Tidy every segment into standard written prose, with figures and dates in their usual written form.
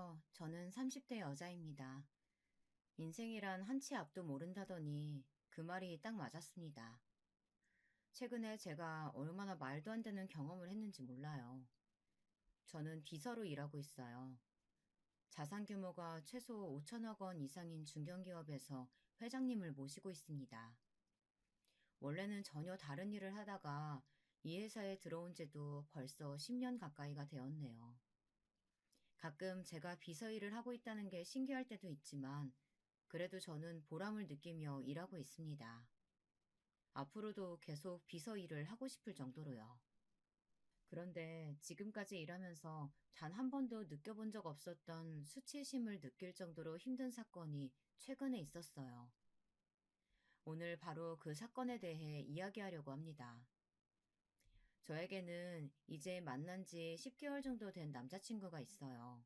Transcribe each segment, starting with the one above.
안녕하세요. 저는 30대 여자입니다. 인생이란 한치 앞도 모른다더니 그 말이 딱 맞았습니다. 최근에 제가 얼마나 말도 안 되는 경험을 했는지 몰라요. 저는 비서로 일하고 있어요. 자산 규모가 최소 5천억 원 이상인 중견기업에서 회장님을 모시고 있습니다. 원래는 전혀 다른 일을 하다가 이 회사에 들어온 지도 벌써 10년 가까이가 되었네요. 가끔 제가 비서 일을 하고 있다는 게 신기할 때도 있지만, 그래도 저는 보람을 느끼며 일하고 있습니다. 앞으로도 계속 비서 일을 하고 싶을 정도로요. 그런데 지금까지 일하면서 단 한 번도 느껴본 적 없었던 수치심을 느낄 정도로 힘든 사건이 최근에 있었어요. 오늘 바로 그 사건에 대해 이야기하려고 합니다. 저에게는 이제 만난 지 10개월 정도 된 남자친구가 있어요.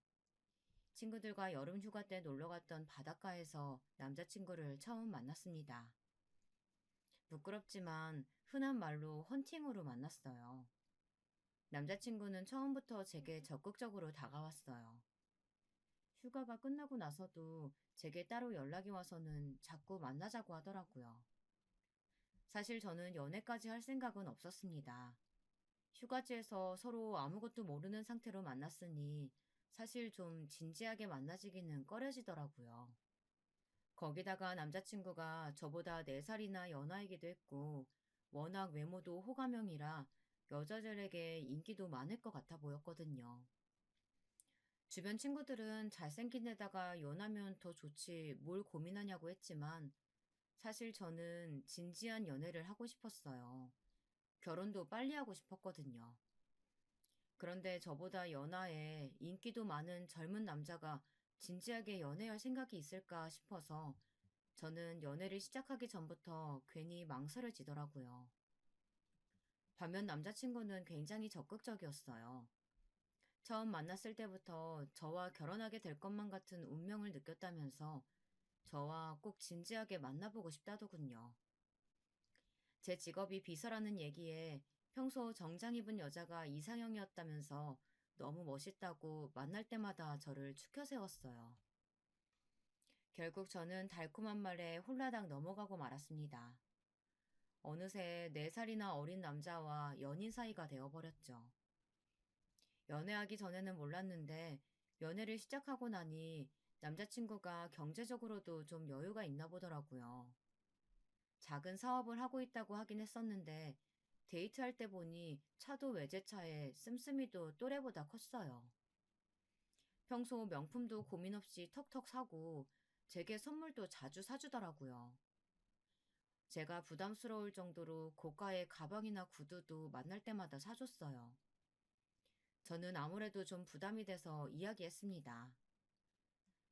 친구들과 여름 휴가 때 놀러 갔던 바닷가에서 남자친구를 처음 만났습니다. 부끄럽지만 흔한 말로 헌팅으로 만났어요. 남자친구는 처음부터 제게 적극적으로 다가왔어요. 휴가가 끝나고 나서도 제게 따로 연락이 와서는 자꾸 만나자고 하더라고요. 사실 저는 연애까지 할 생각은 없었습니다. 휴가지에서 서로 아무것도 모르는 상태로 만났으니 사실 좀 진지하게 만나지기는 꺼려지더라고요. 거기다가 남자친구가 저보다 4살이나 연하이기도 했고, 워낙 외모도 호감형이라 여자들에게 인기도 많을 것 같아 보였거든요. 주변 친구들은 잘생긴 애다가 연하면 더 좋지 뭘 고민하냐고 했지만, 사실 저는 진지한 연애를 하고 싶었어요. 결혼도 빨리 하고 싶었거든요. 그런데 저보다 연하에 인기도 많은 젊은 남자가 진지하게 연애할 생각이 있을까 싶어서 저는 연애를 시작하기 전부터 괜히 망설여지더라고요. 반면 남자친구는 굉장히 적극적이었어요. 처음 만났을 때부터 저와 결혼하게 될 것만 같은 운명을 느꼈다면서 저와 꼭 진지하게 만나보고 싶다더군요. 제 직업이 비서라는 얘기에 평소 정장 입은 여자가 이상형이었다면서 너무 멋있다고 만날 때마다 저를 추켜 세웠어요. 결국 저는 달콤한 말에 홀라당 넘어가고 말았습니다. 어느새 4살이나 어린 남자와 연인 사이가 되어버렸죠. 연애하기 전에는 몰랐는데 연애를 시작하고 나니 남자친구가 경제적으로도 좀 여유가 있나 보더라고요. 작은 사업을 하고 있다고 하긴 했었는데 데이트할 때 보니 차도 외제차에 씀씀이도 또래보다 컸어요. 평소 명품도 고민 없이 턱턱 사고 제게 선물도 자주 사주더라고요. 제가 부담스러울 정도로 고가의 가방이나 구두도 만날 때마다 사줬어요. 저는 아무래도 좀 부담이 돼서 이야기했습니다.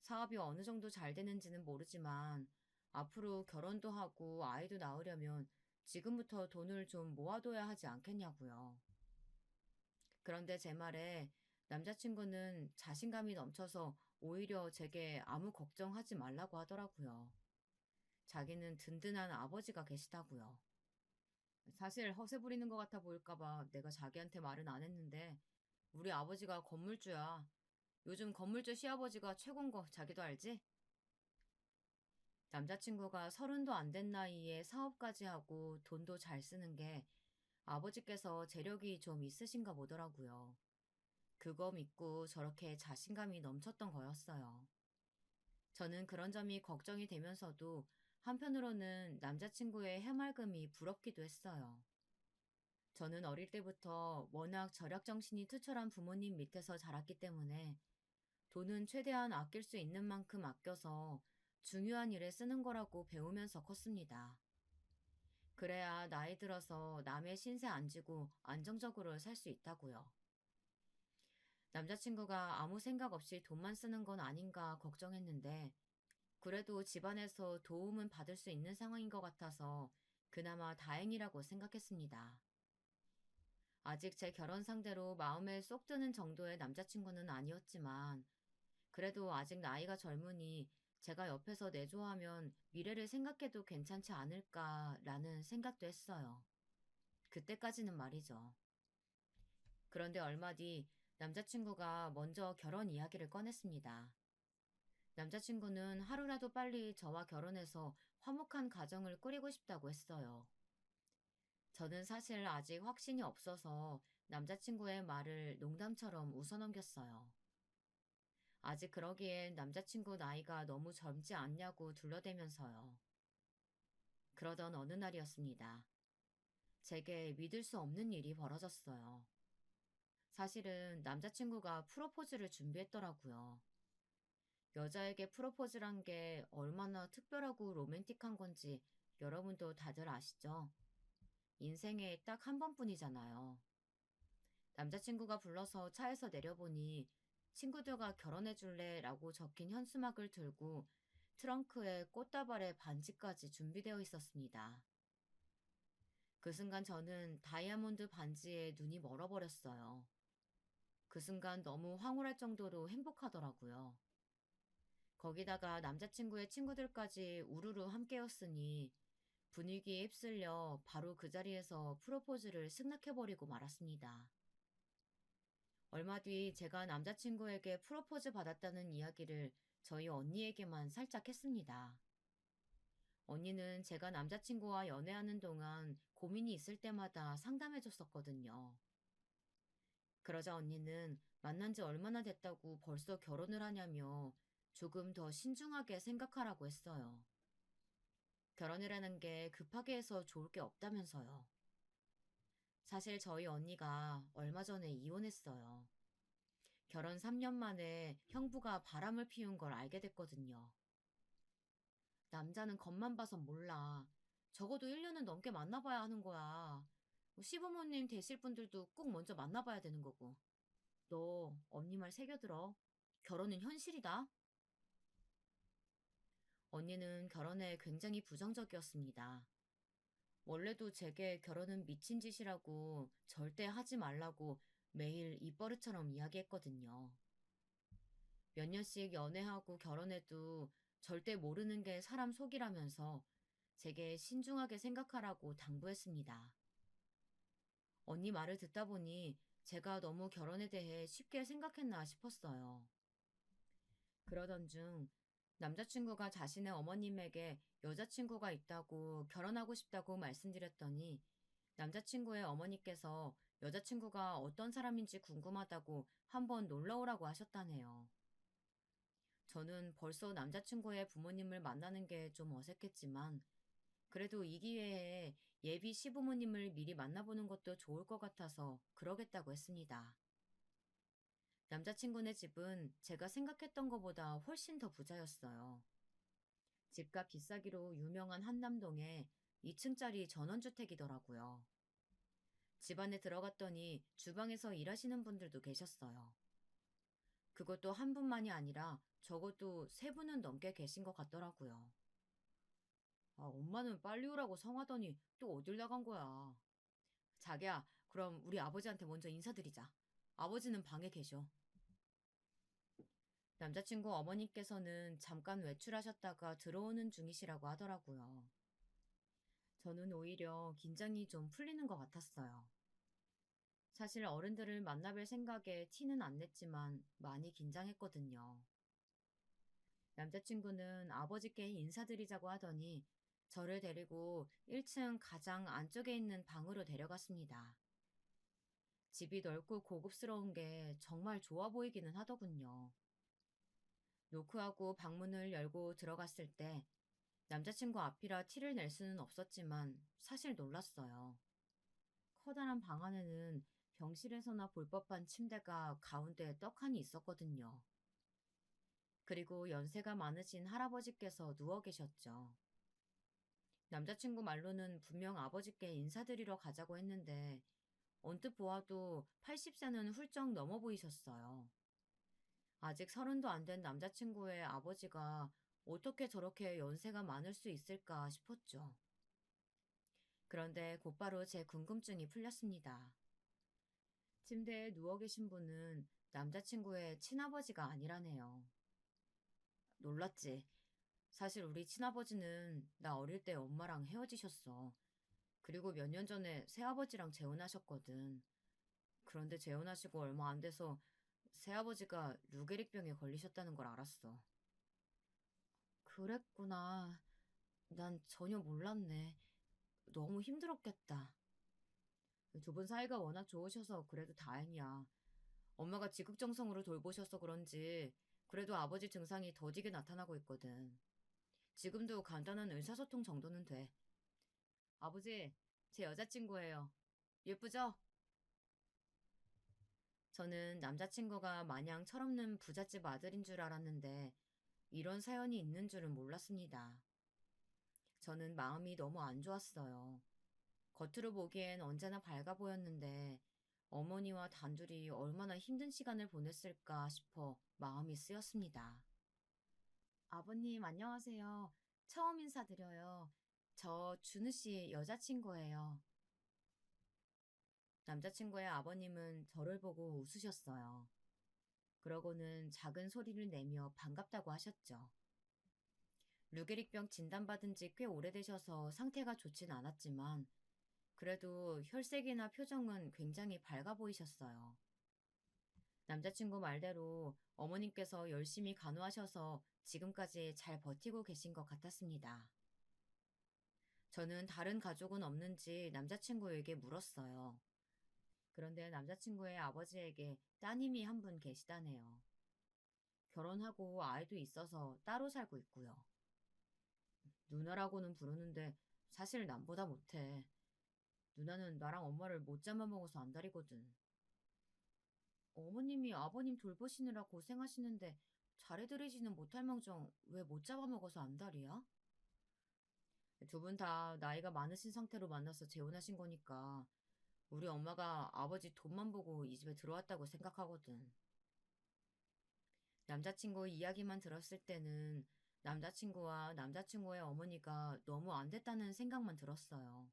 사업이 어느 정도 잘 되는지는 모르지만 앞으로 결혼도 하고 아이도 낳으려면 지금부터 돈을 좀 모아둬야 하지 않겠냐고요. 그런데 제 말에 남자친구는 자신감이 넘쳐서 오히려 제게 아무 걱정하지 말라고 하더라고요. 자기는 든든한 아버지가 계시다고요. 사실 허세 부리는 것 같아 보일까봐 내가 자기한테 말은 안 했는데 우리 아버지가 건물주야. 요즘 건물주 시아버지가 최고인 거 자기도 알지? 남자친구가 30도 안 된 나이에 사업까지 하고 돈도 잘 쓰는 게 아버지께서 재력이 좀 있으신가 보더라고요. 그거 믿고 저렇게 자신감이 넘쳤던 거였어요. 저는 그런 점이 걱정이 되면서도 한편으로는 남자친구의 해맑음이 부럽기도 했어요. 저는 어릴 때부터 워낙 절약 정신이 투철한 부모님 밑에서 자랐기 때문에 돈은 최대한 아낄 수 있는 만큼 아껴서 중요한 일에 쓰는 거라고 배우면서 컸습니다. 그래야 나이 들어서 남의 신세 안 지고 안정적으로 살 수 있다고요. 남자친구가 아무 생각 없이 돈만 쓰는 건 아닌가 걱정했는데 그래도 집안에서 도움은 받을 수 있는 상황인 것 같아서 그나마 다행이라고 생각했습니다. 아직 제 결혼 상대로 마음에 쏙 드는 정도의 남자친구는 아니었지만 그래도 아직 나이가 젊으니 제가 옆에서 내조하면 미래를 생각해도 괜찮지 않을까라는 생각도 했어요. 그때까지는 말이죠. 그런데 얼마 뒤 남자친구가 먼저 결혼 이야기를 꺼냈습니다. 남자친구는 하루라도 빨리 저와 결혼해서 화목한 가정을 꾸리고 싶다고 했어요. 저는 사실 아직 확신이 없어서 남자친구의 말을 농담처럼 웃어넘겼어요. 아직 그러기엔 남자친구 나이가 너무 젊지 않냐고 둘러대면서요. 그러던 어느 날이었습니다. 제게 믿을 수 없는 일이 벌어졌어요. 사실은 남자친구가 프로포즈를 준비했더라고요. 여자에게 프로포즈란 게 얼마나 특별하고 로맨틱한 건지 여러분도 다들 아시죠? 인생에 딱 한 번뿐이잖아요. 남자친구가 불러서 차에서 내려보니 친구들과 결혼해줄래? 라고 적힌 현수막을 들고 트렁크에 꽃다발에 반지까지 준비되어 있었습니다. 그 순간 저는 다이아몬드 반지에 눈이 멀어버렸어요. 그 순간 너무 황홀할 정도로 행복하더라고요. 거기다가 남자친구의 친구들까지 우르르 함께였으니 분위기에 휩쓸려 바로 그 자리에서 프로포즈를 승낙해버리고 말았습니다. 얼마 뒤 제가 남자친구에게 프로포즈 받았다는 이야기를 저희 언니에게만 살짝 했습니다. 언니는 제가 남자친구와 연애하는 동안 고민이 있을 때마다 상담해줬었거든요. 그러자 언니는 만난 지 얼마나 됐다고 벌써 결혼을 하냐며 조금 더 신중하게 생각하라고 했어요. 결혼이라는 게 급하게 해서 좋을 게 없다면서요. 사실 저희 언니가 얼마 전에 이혼했어요. 결혼 3년 만에 형부가 바람을 피운 걸 알게 됐거든요. 남자는 겉만 봐선 몰라. 적어도 1년은 넘게 만나봐야 하는 거야. 시부모님 되실 분들도 꼭 먼저 만나봐야 되는 거고. 너 언니 말 새겨들어. 결혼은 현실이다. 언니는 결혼에 굉장히 부정적이었습니다. 원래도 제게 결혼은 미친 짓이라고 절대 하지 말라고 매일 입버릇처럼 이야기했거든요. 몇 년씩 연애하고 결혼해도 절대 모르는 게 사람 속이라면서 제게 신중하게 생각하라고 당부했습니다. 언니 말을 듣다 보니 제가 너무 결혼에 대해 쉽게 생각했나 싶었어요. 그러던 중 남자친구가 자신의 어머님에게 여자친구가 있다고 결혼하고 싶다고 말씀드렸더니 남자친구의 어머니께서 여자친구가 어떤 사람인지 궁금하다고 한번 놀러 오라고 하셨다네요. 저는 벌써 남자친구의 부모님을 만나는 게 좀 어색했지만 그래도 이 기회에 예비 시부모님을 미리 만나보는 것도 좋을 것 같아서 그러겠다고 했습니다. 남자친구네 집은 제가 생각했던 것보다 훨씬 더 부자였어요. 집값 비싸기로 유명한 한남동에 2층짜리 전원주택이더라고요. 집 안에 들어갔더니 주방에서 일하시는 분들도 계셨어요. 그것도 한 분만이 아니라 적어도 세 분은 넘게 계신 것 같더라고요. 아, 엄마는 빨리 오라고 성하더니 또 어딜 나간 거야. 자기야, 그럼 우리 아버지한테 먼저 인사드리자. 아버지는 방에 계셔. 남자친구 어머니께서는 잠깐 외출하셨다가 들어오는 중이시라고 하더라고요. 저는 오히려 긴장이 좀 풀리는 것 같았어요. 사실 어른들을 만나뵐 생각에 티는 안 냈지만 많이 긴장했거든요. 남자친구는 아버지께 인사드리자고 하더니 저를 데리고 1층 가장 안쪽에 있는 방으로 데려갔습니다. 집이 넓고 고급스러운 게 정말 좋아 보이기는 하더군요. 노크하고 방문을 열고 들어갔을 때 남자친구 앞이라 티를 낼 수는 없었지만 사실 놀랐어요. 커다란 방 안에는 병실에서나 볼 법한 침대가 가운데에 떡하니 있었거든요. 그리고 연세가 많으신 할아버지께서 누워 계셨죠. 남자친구 말로는 분명 아버지께 인사드리러 가자고 했는데 언뜻 보아도 80세는 훌쩍 넘어 보이셨어요. 아직 30도 안 된 남자친구의 아버지가 어떻게 저렇게 연세가 많을 수 있을까 싶었죠. 그런데 곧바로 제 궁금증이 풀렸습니다. 침대에 누워 계신 분은 남자친구의 친아버지가 아니라네요. 놀랐지. 사실 우리 친아버지는 나 어릴 때 엄마랑 헤어지셨어. 그리고 몇 년 전에 새아버지랑 재혼하셨거든. 그런데 재혼하시고 얼마 안 돼서 새아버지가 루게릭병에 걸리셨다는 걸 알았어. 그랬구나. 난 전혀 몰랐네. 너무 힘들었겠다. 두 분 사이가 워낙 좋으셔서 그래도 다행이야. 엄마가 지극정성으로 돌보셔서 그런지 그래도 아버지 증상이 더디게 나타나고 있거든. 지금도 간단한 의사소통 정도는 돼. 아버지, 제 여자친구예요. 예쁘죠? 저는 남자친구가 마냥 철없는 부잣집 아들인 줄 알았는데 이런 사연이 있는 줄은 몰랐습니다. 저는 마음이 너무 안 좋았어요. 겉으로 보기엔 언제나 밝아 보였는데 어머니와 단둘이 얼마나 힘든 시간을 보냈을까 싶어 마음이 쓰였습니다. 아버님, 안녕하세요. 처음 인사드려요. 저 준우 씨 여자친구예요. 남자친구의 아버님은 저를 보고 웃으셨어요. 그러고는 작은 소리를 내며 반갑다고 하셨죠. 루게릭병 진단받은 지 꽤 오래되셔서 상태가 좋진 않았지만 그래도 혈색이나 표정은 굉장히 밝아 보이셨어요. 남자친구 말대로 어머님께서 열심히 간호하셔서 지금까지 잘 버티고 계신 것 같았습니다. 저는 다른 가족은 없는지 남자친구에게 물었어요. 그런데 남자친구의 아버지에게 따님이 한 분 계시다네요. 결혼하고 아이도 있어서 따로 살고 있고요. 누나라고는 부르는데 사실 남보다 못해. 누나는 나랑 엄마를 못 잡아먹어서 안달이거든. 어머님이 아버님 돌보시느라 고생하시는데 잘해드리지는 못할 망정 왜 못 잡아먹어서 안달이야? 두 분 다 나이가 많으신 상태로 만나서 재혼하신 거니까 우리 엄마가 아버지 돈만 보고 이 집에 들어왔다고 생각하거든. 남자친구 이야기만 들었을 때는 남자친구와 남자친구의 어머니가 너무 안 됐다는 생각만 들었어요.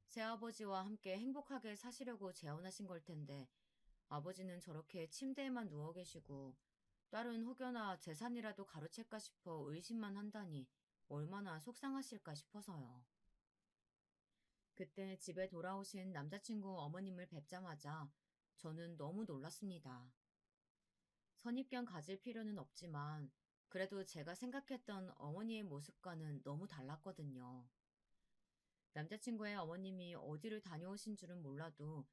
새아버지와 함께 행복하게 사시려고 재혼하신 걸 텐데 아버지는 저렇게 침대에만 누워 계시고 딸은 혹여나 재산이라도 가로챌까 싶어 의심만 한다니 얼마나 속상하실까 싶어서요. 그때 집에 돌아오신 남자친구 어머님을 뵙자마자 저는 너무 놀랐습니다. 선입견 가질 필요는 없지만 그래도 제가 생각했던 어머니의 모습과는 너무 달랐거든요. 남자친구의 어머님이 어디를 다녀오신 줄은 몰라도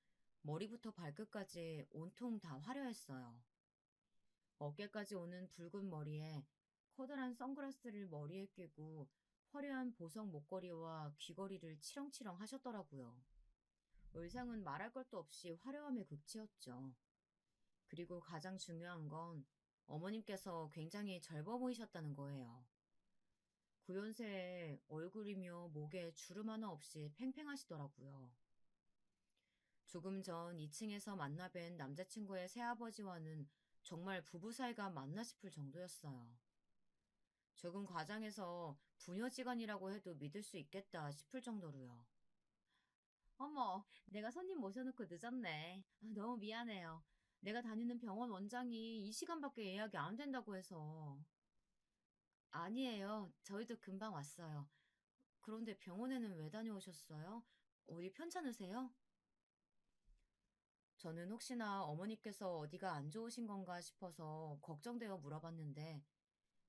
머리부터 발끝까지 온통 다 화려했어요. 어깨까지 오는 붉은 머리에 커다란 선글라스를 머리에 끼고 화려한 보석 목걸이와 귀걸이를 치렁치렁 하셨더라고요. 의상은 말할 것도 없이 화려함의 극치였죠. 그리고 가장 중요한 건 어머님께서 굉장히 젊어 보이셨다는 거예요. 구연세에 얼굴이며 목에 주름 하나 없이 팽팽하시더라고요. 조금 전 2층에서 만나 뵌 남자친구의 새아버지와는 정말 부부 사이가 맞나 싶을 정도였어요. 조금 과장해서 부녀지간이라고 해도 믿을 수 있겠다 싶을 정도로요. 어머, 내가 손님 모셔놓고 늦었네. 너무 미안해요. 내가 다니는 병원 원장이 이 시간밖에 예약이 안 된다고 해서. 아니에요. 저희도 금방 왔어요. 그런데 병원에는 왜 다녀오셨어요? 어디 편찮으세요? 저는 혹시나 어머니께서 어디가 안 좋으신 건가 싶어서 걱정되어 물어봤는데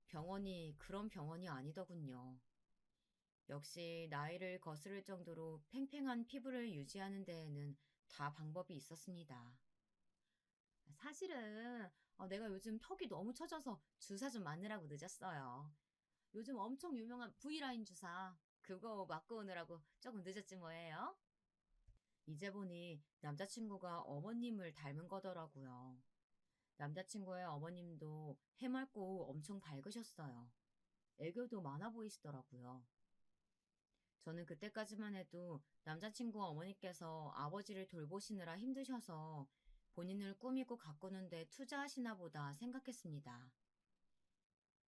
병원이 그런 병원이 아니더군요. 역시 나이를 거스를 정도로 팽팽한 피부를 유지하는 데에는 다 방법이 있었습니다. 사실은 내가 요즘 턱이 너무 처져서 주사 좀 맞느라고 늦었어요. 요즘 엄청 유명한 V라인 주사 그거 맞고 오느라고 조금 늦었지 뭐예요. 이제 보니 남자친구가 어머님을 닮은 거더라고요. 남자친구의 어머님도 해맑고 엄청 밝으셨어요. 애교도 많아 보이시더라고요. 저는 그때까지만 해도 남자친구 어머니께서 아버지를 돌보시느라 힘드셔서 본인을 꾸미고 가꾸는데 투자하시나 보다 생각했습니다.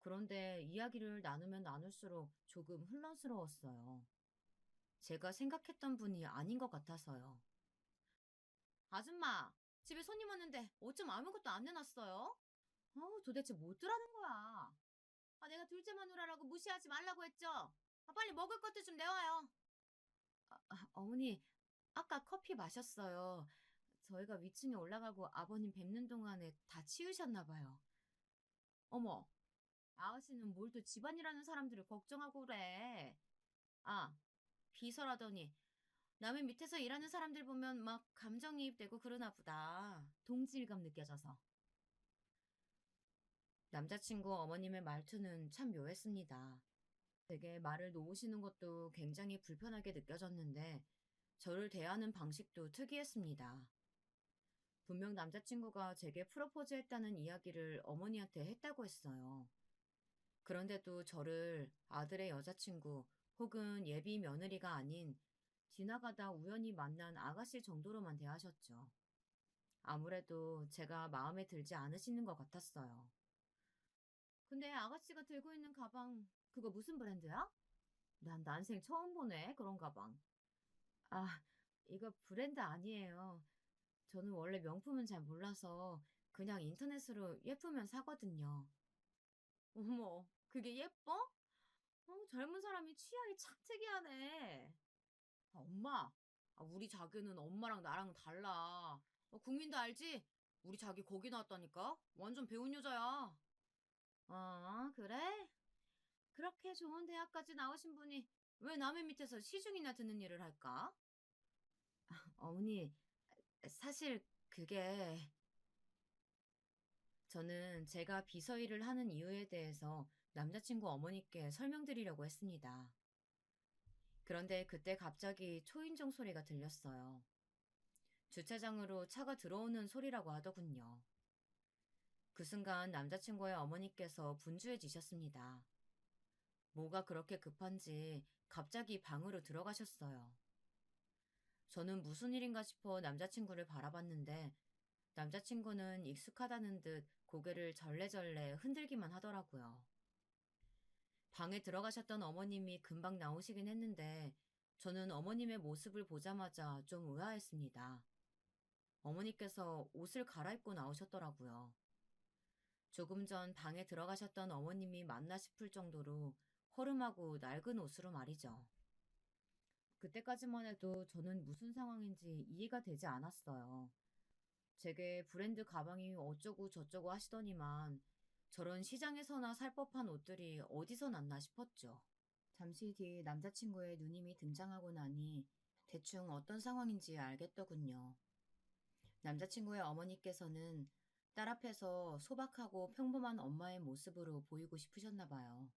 그런데 이야기를 나누면 나눌수록 조금 혼란스러웠어요. 제가 생각했던 분이 아닌 것 같아서요. 아줌마, 집에 손님 왔는데 어쩜 아무것도 안 내놨어요? 도대체 뭐 뜨라는 거야? 내가 둘째 마누라라고 무시하지 말라고 했죠? 빨리 먹을 것도 좀 내와요. 어머니, 아까 커피 마셨어요. 저희가 위층에 올라가고 아버님 뵙는 동안에 다 치우셨나 봐요. 어머, 아가씨는 뭘 또 집안이라는 사람들을 걱정하고 그래. 아, 비서라더니 남의 밑에서 일하는 사람들 보면 막 감정이입되고 그러나 보다. 동질감 느껴져서. 남자친구 어머님의 말투는 참 묘했습니다. 되게 말을 놓으시는 것도 굉장히 불편하게 느껴졌는데 저를 대하는 방식도 특이했습니다. 분명 남자친구가 제게 프로포즈 했다는 이야기를 어머니한테 했다고 했어요. 그런데도 저를 아들의 여자친구 혹은 예비 며느리가 아닌 지나가다 우연히 만난 아가씨 정도로만 대하셨죠. 아무래도 제가 마음에 들지 않으시는 것 같았어요. 근데 아가씨가 들고 있는 가방, 그거 무슨 브랜드야? 난 난생 처음 보네, 그런 가방. 아, 이거 브랜드 아니에요. 저는 원래 명품은 잘 몰라서 그냥 인터넷으로 예쁘면 사거든요. 어머, 그게 예뻐? 젊은 사람이 취향이 참 특이하네. 아, 엄마, 우리 자기는 엄마랑 나랑 달라. 국민도 알지? 우리 자기 거기 나왔다니까? 완전 배운 여자야. 그래? 그렇게 좋은 대학까지 나오신 분이 왜 남의 밑에서 시중이나 듣는 일을 할까? 어머니, 사실 그게 저는 제가 비서 일을 하는 이유에 대해서 남자친구 어머니께 설명드리려고 했습니다. 그런데 그때 갑자기 초인종 소리가 들렸어요. 주차장으로 차가 들어오는 소리라고 하더군요. 그 순간 남자친구의 어머니께서 분주해지셨습니다. 뭐가 그렇게 급한지 갑자기 방으로 들어가셨어요. 저는 무슨 일인가 싶어 남자친구를 바라봤는데 남자친구는 익숙하다는 듯 고개를 절레절레 흔들기만 하더라고요. 방에 들어가셨던 어머님이 금방 나오시긴 했는데 저는 어머님의 모습을 보자마자 좀 의아했습니다. 어머니께서 옷을 갈아입고 나오셨더라고요. 조금 전 방에 들어가셨던 어머님이 맞나 싶을 정도로 허름하고 낡은 옷으로 말이죠. 그때까지만 해도 저는 무슨 상황인지 이해가 되지 않았어요. 제게 브랜드 가방이 어쩌고 저쩌고 하시더니만 저런 시장에서나 살 법한 옷들이 어디서 났나 싶었죠. 잠시 뒤 남자친구의 누님이 등장하고 나니 대충 어떤 상황인지 알겠더군요. 남자친구의 어머니께서는 딸 앞에서 소박하고 평범한 엄마의 모습으로 보이고 싶으셨나 봐요.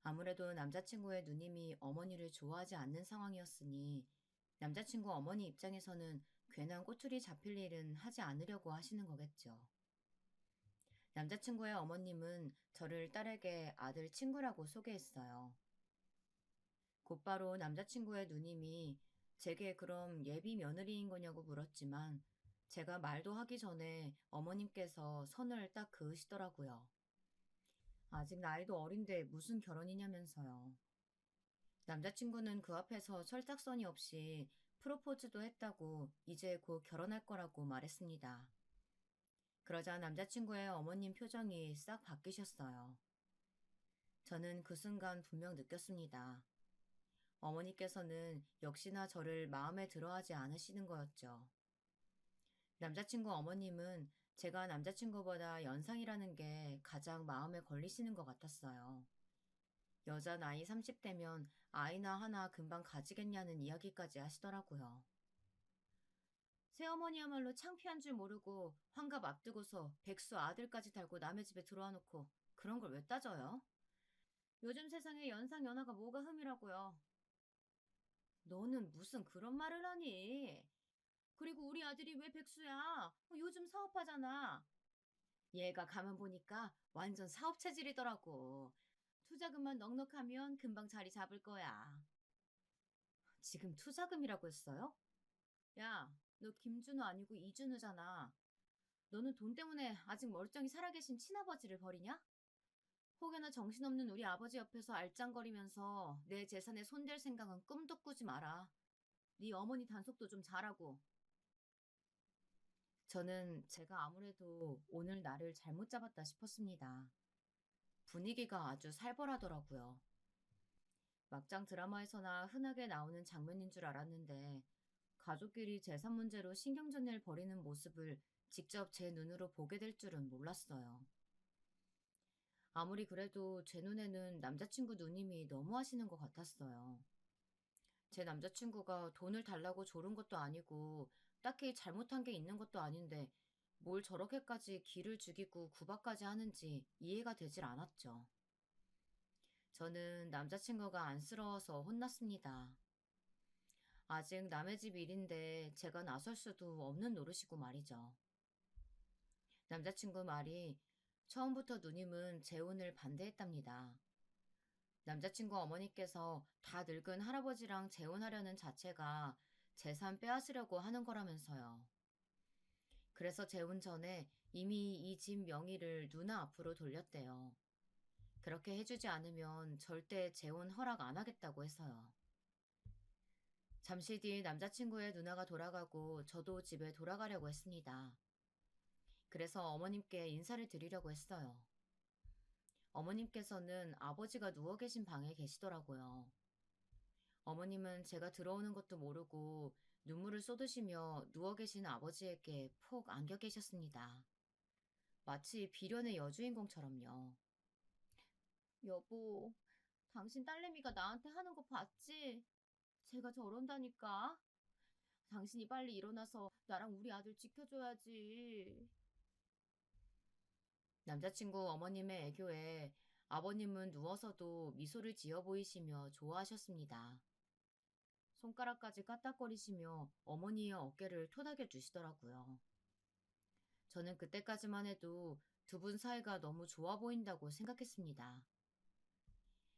아무래도 남자친구의 누님이 어머니를 좋아하지 않는 상황이었으니 남자친구 어머니 입장에서는 괜한 꼬투리 잡힐 일은 하지 않으려고 하시는 거겠죠. 남자친구의 어머님은 저를 딸에게 아들 친구라고 소개했어요. 곧바로 남자친구의 누님이 제게 그럼 예비 며느리인 거냐고 물었지만 제가 말도 하기 전에 어머님께서 선을 딱 그으시더라고요. 아직 나이도 어린데 무슨 결혼이냐면서요. 남자친구는 그 앞에서 철딱서니 없이 프로포즈도 했다고 이제 곧 결혼할 거라고 말했습니다. 그러자 남자친구의 어머님 표정이 싹 바뀌셨어요. 저는 그 순간 분명 느꼈습니다. 어머니께서는 역시나 저를 마음에 들어하지 않으시는 거였죠. 남자친구 어머님은 제가 남자친구보다 연상이라는 게 가장 마음에 걸리시는 것 같았어요. 여자 나이 30대면 아이나 하나 금방 가지겠냐는 이야기까지 하시더라고요. 새어머니야말로 창피한 줄 모르고 환갑 앞두고서 백수 아들까지 달고 남의 집에 들어와 놓고 그런 걸 왜 따져요? 요즘 세상에 연상 연하가 뭐가 흠이라고요. 너는 무슨 그런 말을 하니? 그리고 우리 아들이 왜 백수야? 요즘 사업하잖아. 얘가 가만 보니까 완전 사업 체질이더라고. 투자금만 넉넉하면 금방 자리 잡을 거야. 지금 투자금이라고 했어요? 야, 너 김준우 아니고 이준우잖아. 너는 돈 때문에 아직 멀쩡히 살아계신 친아버지를 버리냐? 혹여나 정신없는 우리 아버지 옆에서 알짱거리면서 내 재산에 손댈 생각은 꿈도 꾸지 마라. 네 어머니 단속도 좀 잘하고. 저는 제가 아무래도 오늘 나를 잘못 잡았다 싶었습니다. 분위기가 아주 살벌하더라고요. 막장 드라마에서나 흔하게 나오는 장면인 줄 알았는데 가족끼리 재산 문제로 신경전을 벌이는 모습을 직접 제 눈으로 보게 될 줄은 몰랐어요. 아무리 그래도 제 눈에는 남자친구 누님이 너무하시는 것 같았어요. 제 남자친구가 돈을 달라고 조른 것도 아니고 딱히 잘못한 게 있는 것도 아닌데 뭘 저렇게까지 기를 죽이고 구박까지 하는지 이해가 되질 않았죠. 저는 남자친구가 안쓰러워서 혼났습니다. 아직 남의 집 일인데 제가 나설 수도 없는 노릇이고 말이죠. 남자친구 말이 처음부터 누님은 재혼을 반대했답니다. 남자친구 어머니께서 다 늙은 할아버지랑 재혼하려는 자체가 재산 빼앗으려고 하는 거라면서요. 그래서 재혼 전에 이미 이 집 명의를 누나 앞으로 돌렸대요. 그렇게 해주지 않으면 절대 재혼 허락 안 하겠다고 해서요. 잠시 뒤 남자친구의 누나가 돌아가고 저도 집에 돌아가려고 했습니다. 그래서 어머님께 인사를 드리려고 했어요. 어머님께서는 아버지가 누워 계신 방에 계시더라고요. 어머님은 제가 들어오는 것도 모르고 눈물을 쏟으시며 누워 계신 아버지에게 푹 안겨 계셨습니다. 마치 비련의 여주인공처럼요. 여보, 당신 딸내미가 나한테 하는 거 봤지? 제가 저런다니까. 당신이 빨리 일어나서 나랑 우리 아들 지켜줘야지. 남자친구 어머님의 애교에 아버님은 누워서도 미소를 지어 보이시며 좋아하셨습니다. 손가락까지 까딱거리시며 어머니의 어깨를 토닥여 주시더라고요. 저는 그때까지만 해도 두 분 사이가 너무 좋아 보인다고 생각했습니다.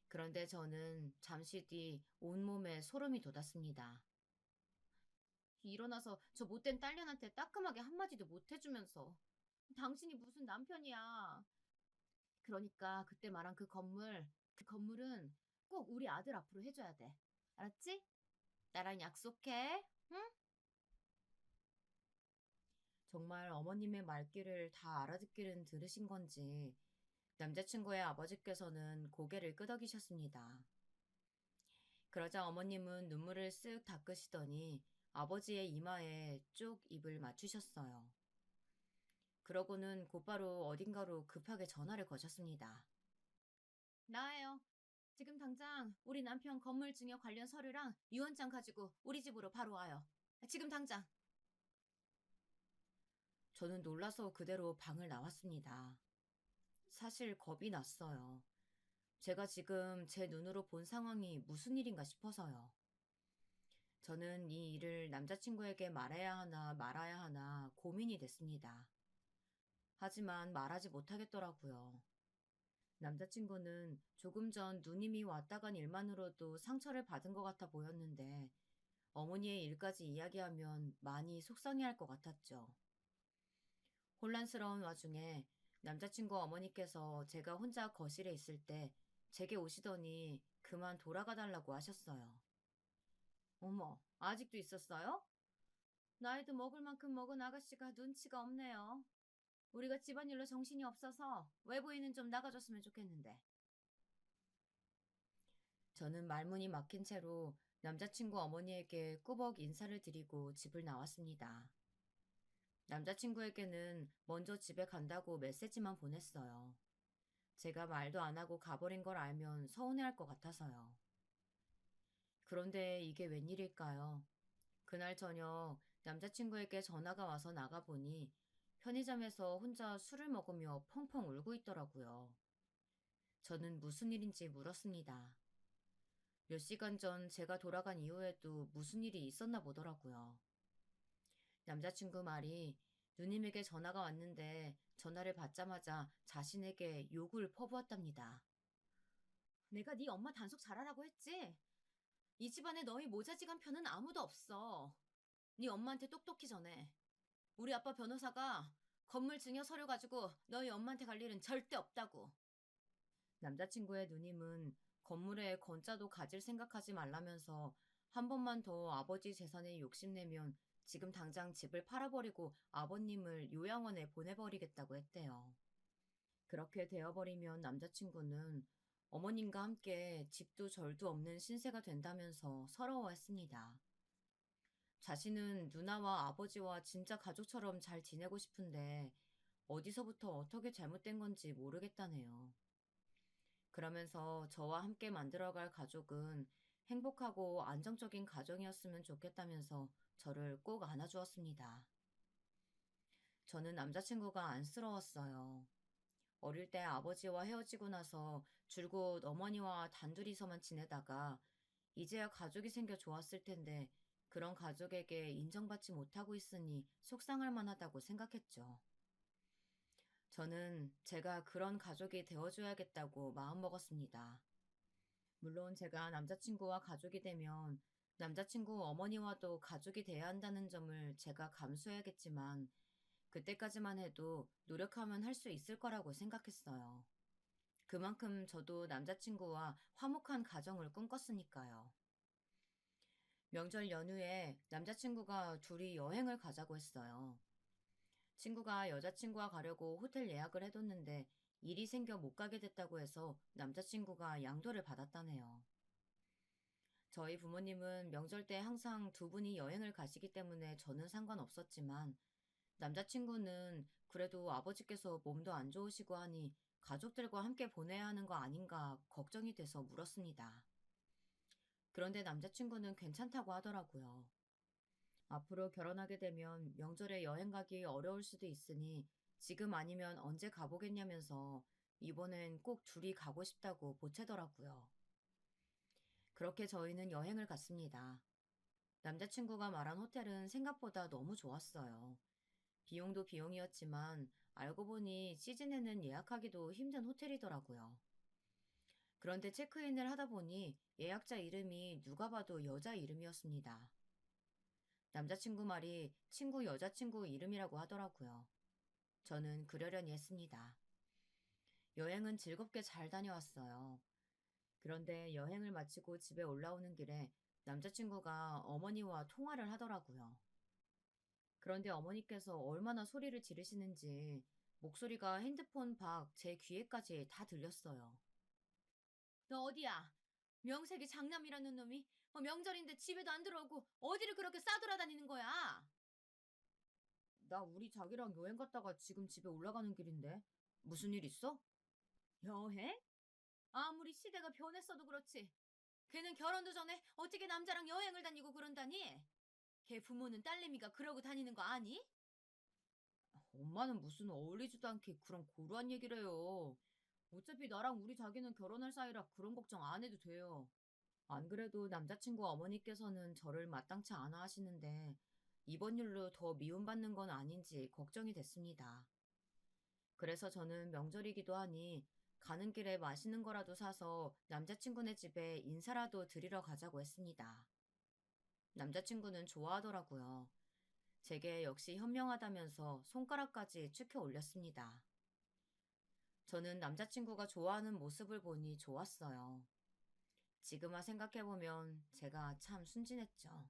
그런데 저는 잠시 뒤 온몸에 소름이 돋았습니다. 일어나서 저 못된 딸년한테 따끔하게 한마디도 못 해주면서 당신이 무슨 남편이야. 그러니까 그때 말한 그 건물은 꼭 우리 아들 앞으로 해줘야 돼. 알았지? 나랑 약속해. 응? 정말 어머님의 말귀를 다 알아듣기는 들으신 건지 남자친구의 아버지께서는 고개를 끄덕이셨습니다. 그러자 어머님은 눈물을 쓱 닦으시더니 아버지의 이마에 쭉 입을 맞추셨어요. 그러고는 곧바로 어딘가로 급하게 전화를 거셨습니다. 나예요. 지금 당장 우리 남편 건물 증여 관련 서류랑 유언장 가지고 우리 집으로 바로 와요. 지금 당장. 저는 놀라서 그대로 방을 나왔습니다. 사실 겁이 났어요. 제가 지금 제 눈으로 본 상황이 무슨 일인가 싶어서요. 저는 이 일을 남자친구에게 말해야 하나 말아야 하나 고민이 됐습니다. 하지만 말하지 못하겠더라고요. 남자친구는 조금 전 누님이 왔다 간 일만으로도 상처를 받은 것 같아 보였는데 어머니의 일까지 이야기하면 많이 속상해할 것 같았죠. 혼란스러운 와중에 남자친구 어머니께서 제가 혼자 거실에 있을 때 제게 오시더니 그만 돌아가 달라고 하셨어요. 어머, 아직도 있었어요? 나이도 먹을 만큼 먹은 아가씨가 눈치가 없네요. 우리가 집안일로 정신이 없어서 외부인은 좀 나가줬으면 좋겠는데. 저는 말문이 막힌 채로 남자친구 어머니에게 꾸벅 인사를 드리고 집을 나왔습니다. 남자친구에게는 먼저 집에 간다고 메시지만 보냈어요. 제가 말도 안 하고 가버린 걸 알면 서운해할 것 같아서요. 그런데 이게 웬일일까요? 그날 저녁 남자친구에게 전화가 와서 나가보니 편의점에서 혼자 술을 먹으며 펑펑 울고 있더라고요. 저는 무슨 일인지 물었습니다. 몇 시간 전 제가 돌아간 이후에도 무슨 일이 있었나 보더라고요. 남자친구 말이 누님에게 전화가 왔는데 전화를 받자마자 자신에게 욕을 퍼부었답니다. 내가 네 엄마 단속 잘하라고 했지? 이 집안에 너희 모자지간 편은 아무도 없어. 네 엄마한테 똑똑히 전해. 우리 아빠 변호사가 건물 증여 서류 가지고 너희 엄마한테 갈 일은 절대 없다고. 남자친구의 누님은 건물에 건자도 가질 생각하지 말라면서 한 번만 더 아버지 재산에 욕심내면 지금 당장 집을 팔아버리고 아버님을 요양원에 보내버리겠다고 했대요. 그렇게 되어버리면 남자친구는 어머님과 함께 집도 절도 없는 신세가 된다면서 서러워했습니다. 자신은 누나와 아버지와 진짜 가족처럼 잘 지내고 싶은데 어디서부터 어떻게 잘못된 건지 모르겠다네요. 그러면서 저와 함께 만들어갈 가족은 행복하고 안정적인 가정이었으면 좋겠다면서 저를 꼭 안아주었습니다. 저는 남자친구가 안쓰러웠어요. 어릴 때 아버지와 헤어지고 나서 줄곧 어머니와 단둘이서만 지내다가 이제야 가족이 생겨 좋았을 텐데 그런 가족에게 인정받지 못하고 있으니 속상할 만하다고 생각했죠. 저는 제가 그런 가족이 되어줘야겠다고 마음먹었습니다. 물론 제가 남자친구와 가족이 되면 남자친구 어머니와도 가족이 돼야 한다는 점을 제가 감수해야겠지만 그때까지만 해도 노력하면 할 수 있을 거라고 생각했어요. 그만큼 저도 남자친구와 화목한 가정을 꿈꿨으니까요. 명절 연휴에 남자친구가 둘이 여행을 가자고 했어요. 친구가 여자친구와 가려고 호텔 예약을 해뒀는데 일이 생겨 못 가게 됐다고 해서 남자친구가 양도를 받았다네요. 저희 부모님은 명절 때 항상 두 분이 여행을 가시기 때문에 저는 상관없었지만 남자친구는 그래도 아버지께서 몸도 안 좋으시고 하니 가족들과 함께 보내야 하는 거 아닌가 걱정이 돼서 물었습니다. 그런데 남자친구는 괜찮다고 하더라고요. 앞으로 결혼하게 되면 명절에 여행 가기 어려울 수도 있으니 지금 아니면 언제 가보겠냐면서 이번엔 꼭 둘이 가고 싶다고 보채더라고요. 그렇게 저희는 여행을 갔습니다. 남자친구가 말한 호텔은 생각보다 너무 좋았어요. 비용도 비용이었지만 알고 보니 시즌에는 예약하기도 힘든 호텔이더라고요. 그런데 체크인을 하다 보니 예약자 이름이 누가 봐도 여자 이름이었습니다. 남자친구 말이 친구 여자친구 이름이라고 하더라고요. 저는 그러려니 했습니다. 여행은 즐겁게 잘 다녀왔어요. 그런데 여행을 마치고 집에 올라오는 길에 남자친구가 어머니와 통화를 하더라고요. 그런데 어머니께서 얼마나 소리를 지르시는지 목소리가 핸드폰 밖 제 귀에까지 다 들렸어요. 너 어디야? 명색이 장남이라는 놈이 명절인데 집에도 안 들어오고 어디를 그렇게 싸돌아다니는 거야? 나 우리 자기랑 여행 갔다가 지금 집에 올라가는 길인데. 무슨 일 있어? 여행? 아무리 시대가 변했어도 그렇지. 걔는 결혼도 전에 어떻게 남자랑 여행을 다니고 그런다니? 걔 부모는 딸내미가 그러고 다니는 거 아니? 엄마는 무슨 어울리지도 않게 그런 고루한 얘기를 해요. 어차피 나랑 우리 자기는 결혼할 사이라 그런 걱정 안 해도 돼요. 안 그래도 남자친구 어머니께서는 저를 마땅치 않아 하시는데 이번 일로 더 미움받는 건 아닌지 걱정이 됐습니다. 그래서 저는 명절이기도 하니 가는 길에 맛있는 거라도 사서 남자친구네 집에 인사라도 드리러 가자고 했습니다. 남자친구는 좋아하더라고요. 제게 역시 현명하다면서 손가락까지 축혀 올렸습니다. 저는 남자친구가 좋아하는 모습을 보니 좋았어요. 지금아 생각해보면 제가 참 순진했죠.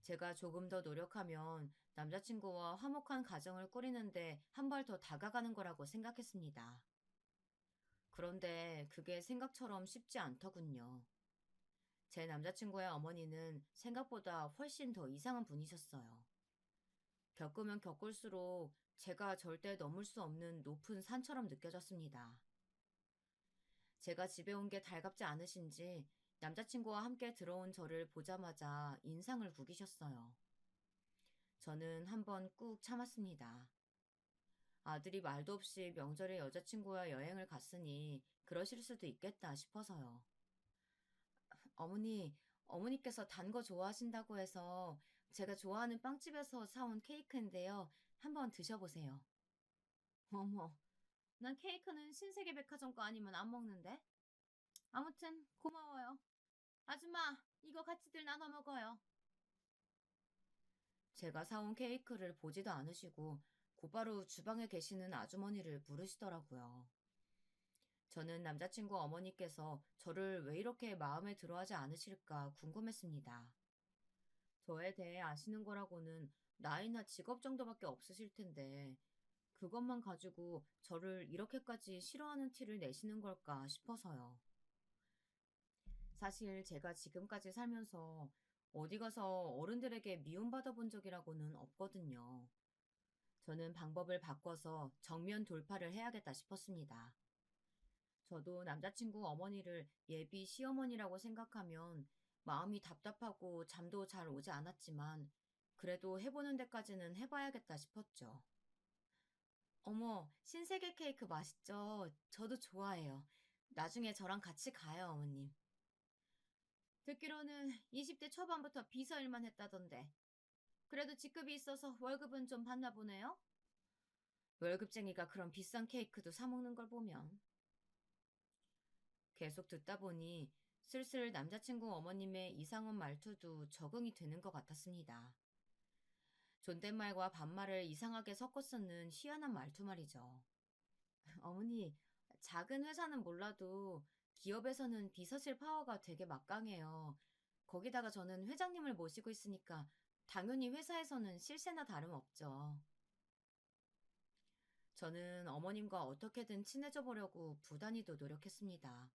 제가 조금 더 노력하면 남자친구와 화목한 가정을 꾸리는데 한 발 더 다가가는 거라고 생각했습니다. 그런데 그게 생각처럼 쉽지 않더군요. 제 남자친구의 어머니는 생각보다 훨씬 더 이상한 분이셨어요. 겪으면 겪을수록 제가 절대 넘을 수 없는 높은 산처럼 느껴졌습니다. 제가 집에 온 게 달갑지 않으신지 남자친구와 함께 들어온 저를 보자마자 인상을 구기셨어요. 저는 한번 꾹 참았습니다. 아들이 말도 없이 명절에 여자친구와 여행을 갔으니 그러실 수도 있겠다 싶어서요. 어머니, 어머니께서 단 거 좋아하신다고 해서 제가 좋아하는 빵집에서 사온 케이크인데요. 한번 드셔보세요. 어머, 난 케이크는 신세계백화점 거 아니면 안 먹는데? 아무튼 고마워요. 아줌마, 이거 같이들 나눠 먹어요. 제가 사온 케이크를 보지도 않으시고 곧바로 주방에 계시는 아주머니를 부르시더라고요. 저는 남자친구 어머니께서 저를 왜 이렇게 마음에 들어하지 않으실까 궁금했습니다. 저에 대해 아시는 거라고는 나이나 직업 정도밖에 없으실 텐데 그것만 가지고 저를 이렇게까지 싫어하는 티를 내시는 걸까 싶어서요. 사실 제가 지금까지 살면서 어디 가서 어른들에게 미움받아 본 적이라고는 없거든요. 저는 방법을 바꿔서 정면 돌파를 해야겠다 싶었습니다. 저도 남자친구 어머니를 예비 시어머니라고 생각하면 마음이 답답하고 잠도 잘 오지 않았지만 그래도 해보는 데까지는 해봐야겠다 싶었죠. 어머, 신세계 케이크 맛있죠? 저도 좋아해요. 나중에 저랑 같이 가요, 어머님. 듣기로는 20대 초반부터 비서 일만 했다던데. 그래도 직급이 있어서 월급은 좀 받나 보네요? 월급쟁이가 그런 비싼 케이크도 사먹는 걸 보면. 계속 듣다 보니 슬슬 남자친구 어머님의 이상한 말투도 적응이 되는 것 같았습니다. 존댓말과 반말을 이상하게 섞어 쓰는 희한한 말투 말이죠. 어머니, 작은 회사는 몰라도 기업에서는 비서실 파워가 되게 막강해요. 거기다가 저는 회장님을 모시고 있으니까 당연히 회사에서는 실세나 다름없죠. 저는 어머님과 어떻게든 친해져 보려고 부단히도 노력했습니다.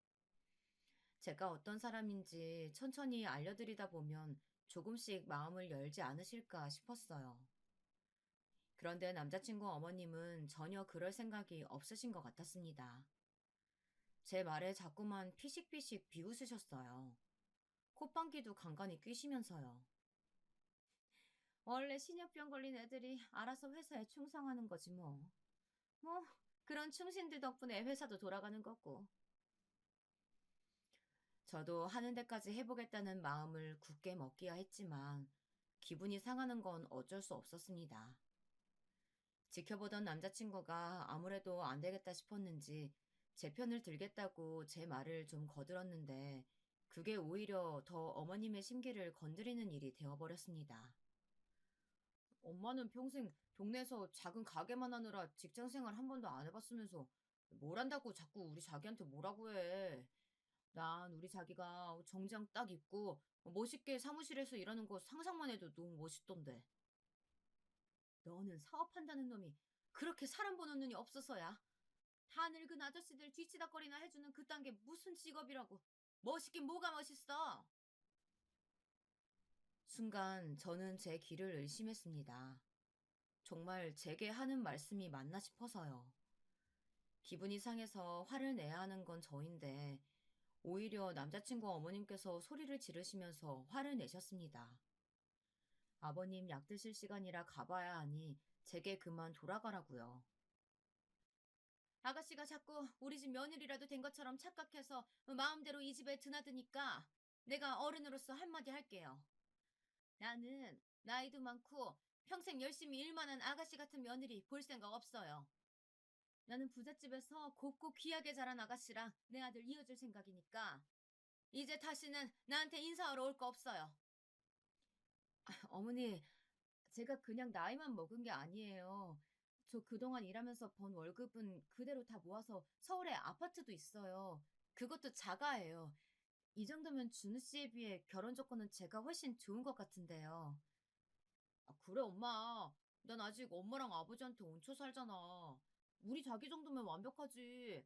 제가 어떤 사람인지 천천히 알려드리다 보면 조금씩 마음을 열지 않으실까 싶었어요. 그런데 남자친구 어머님은 전혀 그럴 생각이 없으신 것 같았습니다. 제 말에 자꾸만 피식피식 비웃으셨어요. 콧방귀도 간간히 뀌시면서요. 원래 신입병 걸린 애들이 알아서 회사에 충성하는 거지 뭐. 뭐, 그런 충신들 덕분에 회사도 돌아가는 거고. 저도 하는 데까지 해보겠다는 마음을 굳게 먹기야 했지만 기분이 상하는 건 어쩔 수 없었습니다. 지켜보던 남자친구가 아무래도 안 되겠다 싶었는지 제 편을 들겠다고 제 말을 좀 거들었는데 그게 오히려 더 어머님의 심기를 건드리는 일이 되어버렸습니다. 엄마는 평생 동네에서 작은 가게만 하느라 직장 생활 한 번도 안 해봤으면서 뭘 한다고 자꾸 우리 자기한테 뭐라고 해. 난 우리 자기가 정장 딱 입고 멋있게 사무실에서 일하는 거 상상만 해도 너무 멋있던데. 너는 사업한다는 놈이 그렇게 사람 보는 눈이 없어서야. 다 늙은 아저씨들 뒤치다거리나 해주는 그딴 게 무슨 직업이라고. 멋있긴 뭐가 멋있어. 순간 저는 제 귀를 의심했습니다. 정말 제게 하는 말씀이 맞나 싶어서요. 기분이 상해서 화를 내야 하는 건 저인데 오히려 남자친구 어머님께서 소리를 지르시면서 화를 내셨습니다. 아버님 약 드실 시간이라 가봐야 하니 제게 그만 돌아가라고요. 아가씨가 자꾸 우리 집 며느리라도 된 것처럼 착각해서 마음대로 이 집에 드나드니까 내가 어른으로서 한마디 할게요. 나는 나이도 많고 평생 열심히 일만 한 아가씨 같은 며느리 볼 생각 없어요. 나는 부잣집에서 곱고 귀하게 자란 아가씨랑 내 아들 이어줄 생각이니까 이제 다시는 나한테 인사하러 올 거 없어요. 어머니, 제가 그냥 나이만 먹은 게 아니에요. 저 그동안 일하면서 번 월급은 그대로 다 모아서 서울에 아파트도 있어요. 그것도 자가예요. 이 정도면 준우 씨에 비해 결혼 조건은 제가 훨씬 좋은 것 같은데요. 아, 그래, 엄마. 난 아직 엄마랑 아버지한테 얹혀 살잖아. 우리 자기 정도면 완벽하지.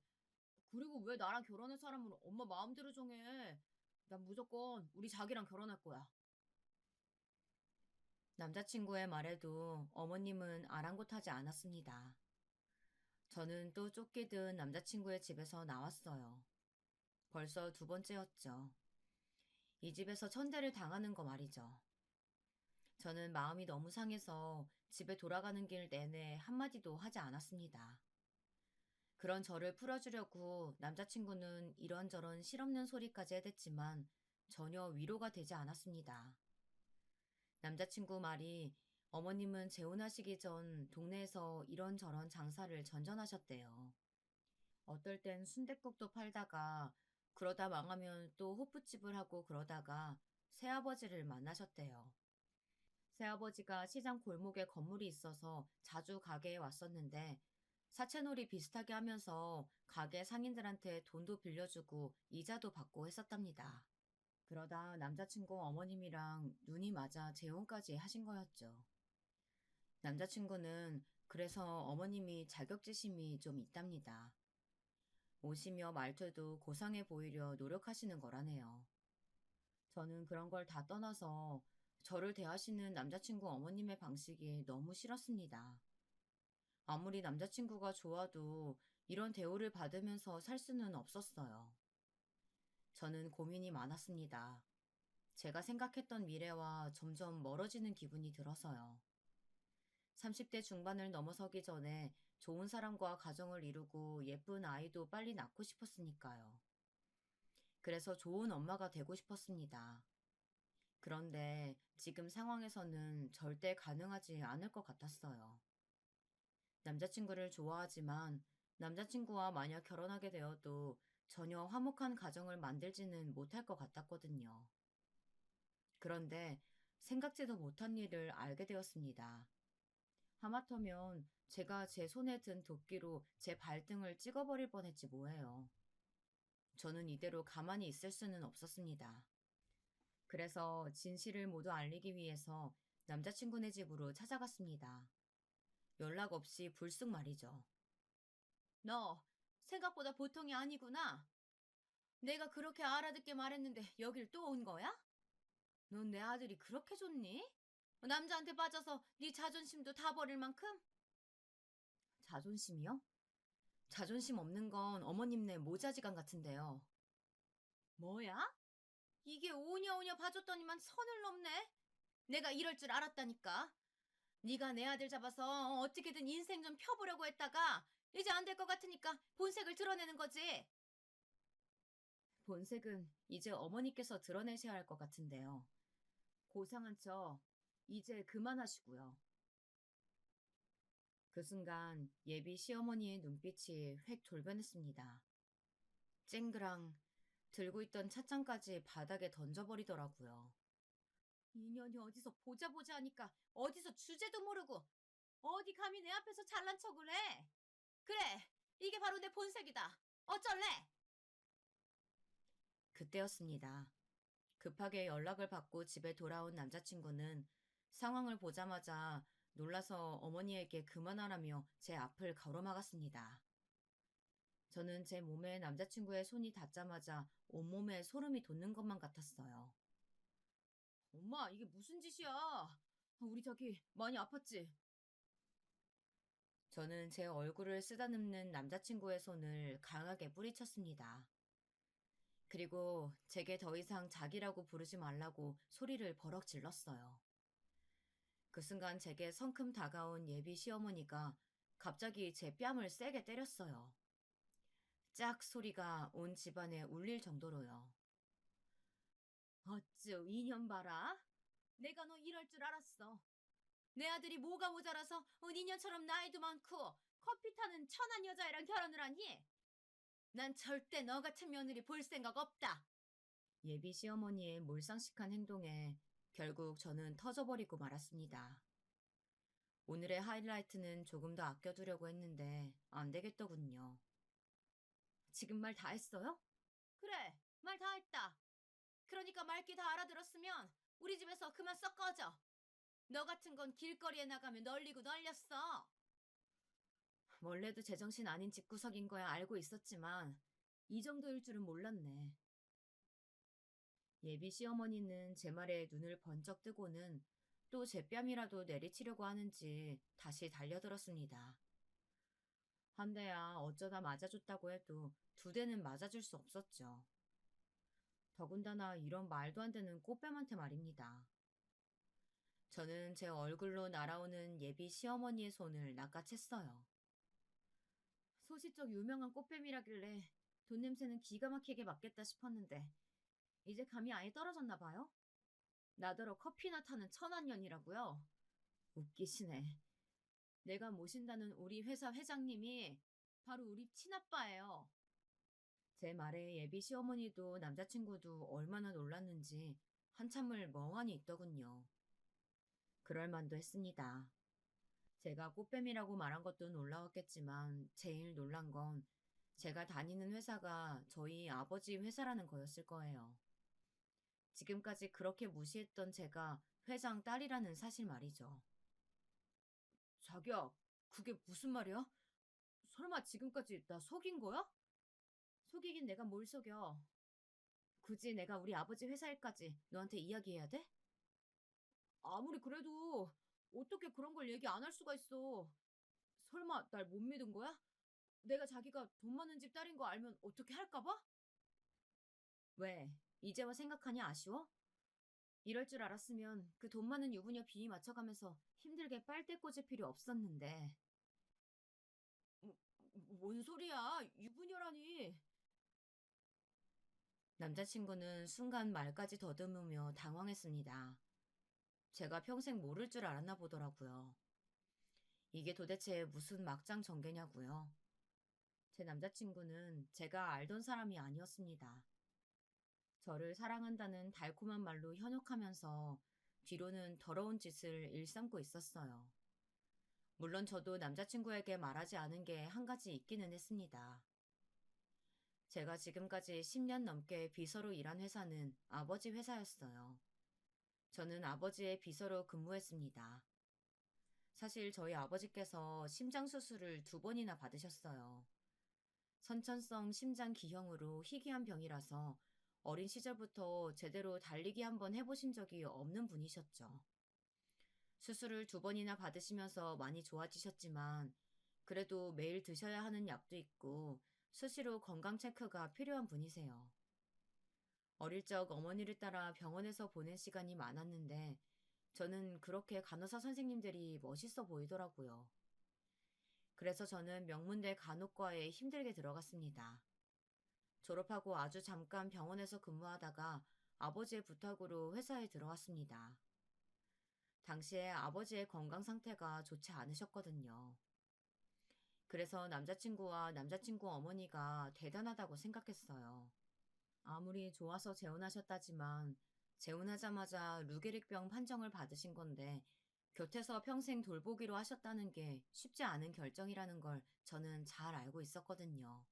그리고 왜 나랑 결혼할 사람은 엄마 마음대로 정해? 난 무조건 우리 자기랑 결혼할 거야. 남자친구의 말에도 어머님은 아랑곳하지 않았습니다. 저는 또 쫓기듯 남자친구의 집에서 나왔어요. 벌써 두 번째였죠. 이 집에서 천대를 당하는 거 말이죠. 저는 마음이 너무 상해서 집에 돌아가는 길 내내 한마디도 하지 않았습니다. 그런 저를 풀어주려고 남자친구는 이런저런 실없는 소리까지 해댔지만 전혀 위로가 되지 않았습니다. 남자친구 말이 어머님은 재혼하시기 전 동네에서 이런저런 장사를 전전하셨대요. 어떨 땐 순댓국도 팔다가 그러다 망하면 또 호프집을 하고 그러다가 새아버지를 만나셨대요. 새아버지가 시장 골목에 건물이 있어서 자주 가게에 왔었는데 사채놀이 비슷하게 하면서 가게 상인들한테 돈도 빌려주고 이자도 받고 했었답니다. 그러다 남자친구 어머님이랑 눈이 맞아 재혼까지 하신 거였죠. 남자친구는 그래서 어머님이 자격지심이 좀 있답니다. 옷이며 말투도 고상해 보이려 노력하시는 거라네요. 저는 그런 걸 다 떠나서 저를 대하시는 남자친구 어머님의 방식이 너무 싫었습니다. 아무리 남자친구가 좋아도 이런 대우를 받으면서 살 수는 없었어요. 저는 고민이 많았습니다. 제가 생각했던 미래와 점점 멀어지는 기분이 들어서요. 30대 중반을 넘어서기 전에 좋은 사람과 가정을 이루고 예쁜 아이도 빨리 낳고 싶었으니까요. 그래서 좋은 엄마가 되고 싶었습니다. 그런데 지금 상황에서는 절대 가능하지 않을 것 같았어요. 남자친구를 좋아하지만 남자친구와 만약 결혼하게 되어도 전혀 화목한 가정을 만들지는 못할 것 같았거든요. 그런데 생각지도 못한 일을 알게 되었습니다. 하마터면 제가 제 손에 든 도끼로 제 발등을 찍어버릴 뻔했지 뭐예요. 저는 이대로 가만히 있을 수는 없었습니다. 그래서 진실을 모두 알리기 위해서 남자친구네 집으로 찾아갔습니다. 연락 없이 불쑥 말이죠. 너 생각보다 보통이 아니구나. 내가 그렇게 알아듣게 말했는데 여길 또 온 거야? 넌 내 아들이 그렇게 좋니? 남자한테 빠져서 네 자존심도 다 버릴 만큼? 자존심이요? 자존심 없는 건 어머님네 모자지간 같은데요. 뭐야? 이게 오냐오냐 봐줬더니만 선을 넘네? 내가 이럴 줄 알았다니까. 네가 내 아들 잡아서 어떻게든 인생 좀 펴보려고 했다가 이제 안 될 것 같으니까 본색을 드러내는 거지. 본색은 이제 어머니께서 드러내셔야 할 것 같은데요. 고상한 척 이제 그만하시고요. 그 순간 예비 시어머니의 눈빛이 획 돌변했습니다. 쨍그랑 들고 있던 찻잔까지 바닥에 던져버리더라고요. 인연이 어디서 보자 보자 하니까 어디서 주제도 모르고 어디 감히 내 앞에서 잘난 척을 해. 그래, 이게 바로 내 본색이다. 어쩔래? 그때였습니다. 급하게 연락을 받고 집에 돌아온 남자친구는 상황을 보자마자 놀라서 어머니에게 그만하라며 제 앞을 가로막았습니다. 저는 제 몸에 남자친구의 손이 닿자마자 온몸에 소름이 돋는 것만 같았어요. 엄마, 이게 무슨 짓이야? 우리 자기 많이 아팠지? 저는 제 얼굴을 쓰다듬는 남자친구의 손을 강하게 뿌리쳤습니다. 그리고 제게 더 이상 자기라고 부르지 말라고 소리를 버럭 질렀어요. 그 순간 제게 성큼 다가온 예비 시어머니가 갑자기 제 뺨을 세게 때렸어요. 짝 소리가 온 집안에 울릴 정도로요. 어쭈, 이년 봐라. 내가 너 이럴 줄 알았어. 내 아들이 뭐가 모자라서 니년처럼 나이도 많고 커피 타는 천한 여자애랑 결혼을 하니? 난 절대 너 같은 며느리 볼 생각 없다. 예비 시어머니의 몰상식한 행동에 결국 저는 터져버리고 말았습니다. 오늘의 하이라이트는 조금 더 아껴두려고 했는데 안 되겠더군요. 지금 말 다 했어요? 그래, 말 다 했다. 그러니까 말귀 다 알아들었으면 우리 집에서 그만 썩 꺼져. 너 같은 건 길거리에 나가면 널리고 널렸어. 원래도 제정신 아닌 집구석인 거야 알고 있었지만 이 정도일 줄은 몰랐네. 예비 시어머니는 제 말에 눈을 번쩍 뜨고는 또 제 뺨이라도 내리치려고 하는지 다시 달려들었습니다. 한 대야 어쩌다 맞아줬다고 해도 두 대는 맞아줄 수 없었죠. 더군다나 이런 말도 안 되는 꽃뱀한테 말입니다. 저는 제 얼굴로 날아오는 예비 시어머니의 손을 낚아챘어요. 소시적 유명한 꽃뱀이라길래 돈 냄새는 기가 막히게 맡겠다 싶었는데 이제 감이 아예 떨어졌나 봐요? 나더러 커피나 타는 천한년이라고요? 웃기시네. 내가 모신다는 우리 회사 회장님이 바로 우리 친아빠예요. 제 말에 예비 시어머니도 남자친구도 얼마나 놀랐는지 한참을 멍하니 있더군요. 그럴 만도 했습니다. 제가 꽃뱀이라고 말한 것도 놀라웠겠지만 제일 놀란 건 제가 다니는 회사가 저희 아버지 회사라는 거였을 거예요. 지금까지 그렇게 무시했던 제가 회장 딸이라는 사실 말이죠. 자기야, 그게 무슨 말이야? 설마 지금까지 나 속인 거야? 속이긴 내가 뭘 속여. 굳이 내가 우리 아버지 회사 일까지 너한테 이야기해야 돼? 아무리 그래도 어떻게 그런 걸 얘기 안 할 수가 있어. 설마 날 못 믿은 거야? 내가 자기가 돈 많은 집 딸인 거 알면 어떻게 할까 봐? 왜? 이제와 생각하니 아쉬워? 이럴 줄 알았으면 그 돈 많은 유부녀 비위 맞춰가면서 힘들게 빨대 꽂을 필요 없었는데. 뭐, 뭔 소리야? 유부녀라니. 남자친구는 순간 말까지 더듬으며 당황했습니다. 제가 평생 모를 줄 알았나 보더라고요. 이게 도대체 무슨 막장 전개냐고요. 제 남자친구는 제가 알던 사람이 아니었습니다. 저를 사랑한다는 달콤한 말로 현혹하면서 뒤로는 더러운 짓을 일삼고 있었어요. 물론 저도 남자친구에게 말하지 않은 게 한 가지 있기는 했습니다. 제가 지금까지 10년 넘게 비서로 일한 회사는 아버지 회사였어요. 저는 아버지의 비서로 근무했습니다. 사실 저희 아버지께서 심장 수술을 2번이나 받으셨어요. 선천성 심장 기형으로 희귀한 병이라서 어린 시절부터 제대로 달리기 한번 해보신 적이 없는 분이셨죠. 수술을 2번이나 받으시면서 많이 좋아지셨지만 그래도 매일 드셔야 하는 약도 있고 수시로 건강 체크가 필요한 분이세요. 어릴 적 어머니를 따라 병원에서 보낸 시간이 많았는데 저는 그렇게 간호사 선생님들이 멋있어 보이더라고요. 그래서 저는 명문대 간호과에 힘들게 들어갔습니다. 졸업하고 아주 잠깐 병원에서 근무하다가 아버지의 부탁으로 회사에 들어왔습니다. 당시에 아버지의 건강 상태가 좋지 않으셨거든요. 그래서 남자친구와 남자친구 어머니가 대단하다고 생각했어요. 아무리 좋아서 재혼하셨다지만 재혼하자마자 루게릭병 판정을 받으신 건데 곁에서 평생 돌보기로 하셨다는 게 쉽지 않은 결정이라는 걸 저는 잘 알고 있었거든요.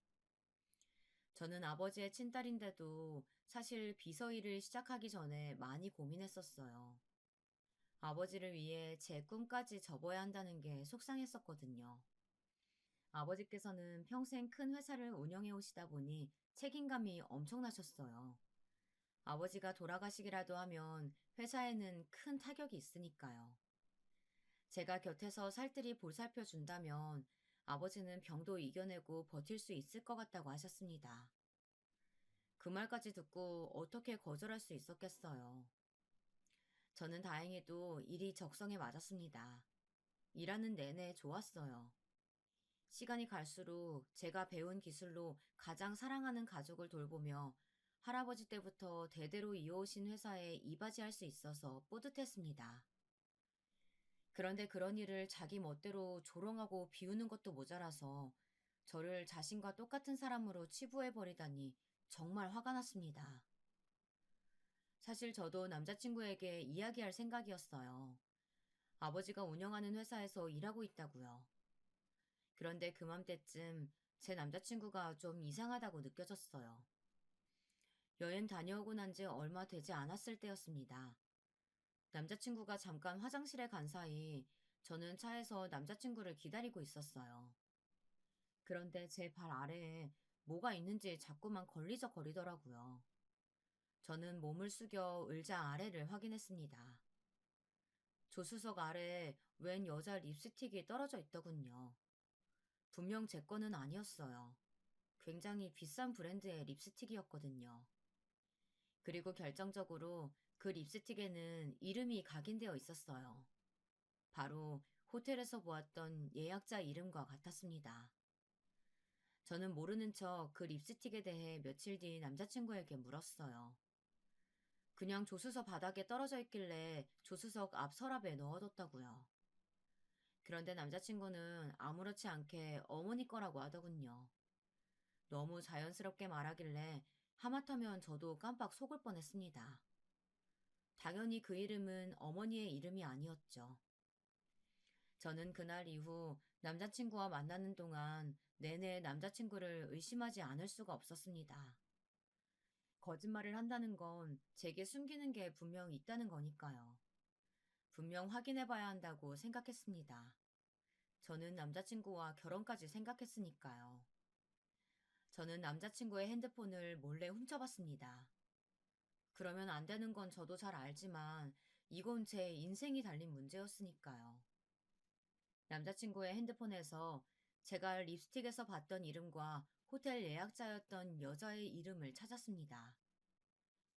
저는 아버지의 친딸인데도 사실 비서 일을 시작하기 전에 많이 고민했었어요. 아버지를 위해 제 꿈까지 접어야 한다는 게 속상했었거든요. 아버지께서는 평생 큰 회사를 운영해 오시다 보니 책임감이 엄청나셨어요. 아버지가 돌아가시기라도 하면 회사에는 큰 타격이 있으니까요. 제가 곁에서 살뜰히 보살펴 준다면 아버지는 병도 이겨내고 버틸 수 있을 것 같다고 하셨습니다. 그 말까지 듣고 어떻게 거절할 수 있었겠어요. 저는 다행히도 일이 적성에 맞았습니다. 일하는 내내 좋았어요. 시간이 갈수록 제가 배운 기술로 가장 사랑하는 가족을 돌보며 할아버지 때부터 대대로 이어오신 회사에 이바지할 수 있어서 뿌듯했습니다. 그런데 그런 일을 자기 멋대로 조롱하고 비우는 것도 모자라서 저를 자신과 똑같은 사람으로 치부해버리다니 정말 화가 났습니다. 사실 저도 남자친구에게 이야기할 생각이었어요. 아버지가 운영하는 회사에서 일하고 있다고요. 그런데 그맘때쯤 제 남자친구가 좀 이상하다고 느껴졌어요. 여행 다녀오고 난 지 얼마 되지 않았을 때였습니다. 남자친구가 잠깐 화장실에 간 사이 저는 차에서 남자친구를 기다리고 있었어요. 그런데 제 발 아래에 뭐가 있는지 자꾸만 걸리적거리더라고요. 저는 몸을 숙여 의자 아래를 확인했습니다. 조수석 아래에 웬 여자 립스틱이 떨어져 있더군요. 분명 제 거는 아니었어요. 굉장히 비싼 브랜드의 립스틱이었거든요. 그리고 결정적으로 그 립스틱에는 이름이 각인되어 있었어요. 바로 호텔에서 보았던 예약자 이름과 같았습니다. 저는 모르는 척 그 립스틱에 대해 며칠 뒤 남자친구에게 물었어요. 그냥 조수석 바닥에 떨어져 있길래 조수석 앞 서랍에 넣어뒀다고요. 그런데 남자친구는 아무렇지 않게 어머니 거라고 하더군요. 너무 자연스럽게 말하길래 하마터면 저도 깜빡 속을 뻔했습니다. 당연히 그 이름은 어머니의 이름이 아니었죠. 저는 그날 이후 남자친구와 만나는 동안 내내 남자친구를 의심하지 않을 수가 없었습니다. 거짓말을 한다는 건 제게 숨기는 게 분명 있다는 거니까요. 분명 확인해 봐야 한다고 생각했습니다. 저는 남자친구와 결혼까지 생각했으니까요. 저는 남자친구의 핸드폰을 몰래 훔쳐봤습니다. 그러면 안 되는 건 저도 잘 알지만 이건 제 인생이 달린 문제였으니까요. 남자친구의 핸드폰에서 제가 립스틱에서 봤던 이름과 호텔 예약자였던 여자의 이름을 찾았습니다.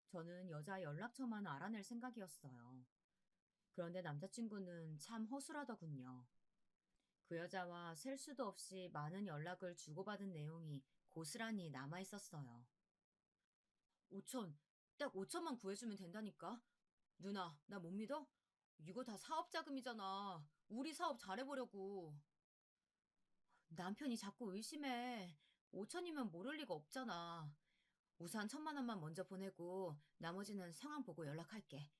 저는 여자 연락처만 알아낼 생각이었어요. 그런데 남자친구는 참 허술하더군요. 그 여자와 셀 수도 없이 많은 연락을 주고받은 내용이 고스란히 남아 있었어요. 5천, 딱 5천만 구해주면 된다니까? 누나, 나 못 믿어? 이거 다 사업 자금이잖아. 우리 사업 잘해보려고. 남편이 자꾸 의심해. 5천이면 모를 리가 없잖아. 우선 1,000만 원만 먼저 보내고 나머지는 상황 보고 연락할게.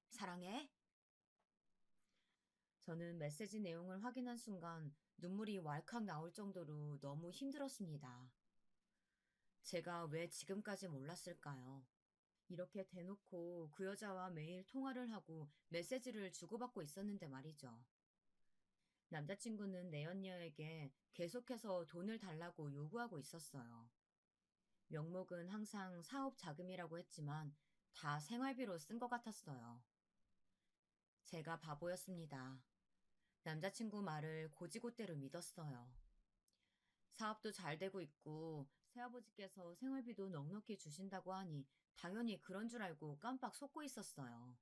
사랑해. 저는 메시지 내용을 확인한 순간 눈물이 왈칵 나올 정도로 너무 힘들었습니다. 제가 왜 지금까지 몰랐을까요? 이렇게 대놓고 그 여자와 매일 통화를 하고 메시지를 주고받고 있었는데 말이죠. 남자친구는 내연녀에게 계속해서 돈을 달라고 요구하고 있었어요. 명목은 항상 사업 자금이라고 했지만 다 생활비로 쓴 것 같았어요. 제가 바보였습니다. 남자친구 말을 고지고대로 믿었어요. 사업도 잘 되고 있고 새아버지께서 생활비도 넉넉히 주신다고 하니 당연히 그런 줄 알고 깜빡 속고 있었어요.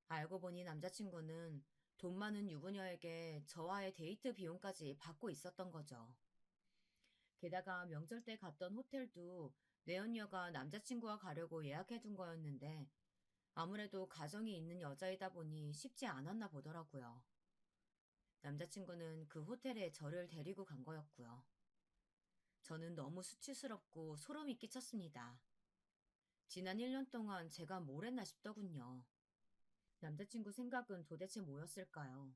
알고 보니 남자친구는 돈 많은 유부녀에게 저와의 데이트 비용까지 받고 있었던 거죠. 게다가 명절 때 갔던 호텔도 내연녀가 남자친구와 가려고 예약해 둔 거였는데 아무래도 가정이 있는 여자이다 보니 쉽지 않았나 보더라고요. 남자친구는 그 호텔에 저를 데리고 간 거였고요. 저는 너무 수치스럽고 소름이 끼쳤습니다. 지난 1년 동안 제가 뭘 했나 싶더군요. 남자친구 생각은 도대체 뭐였을까요?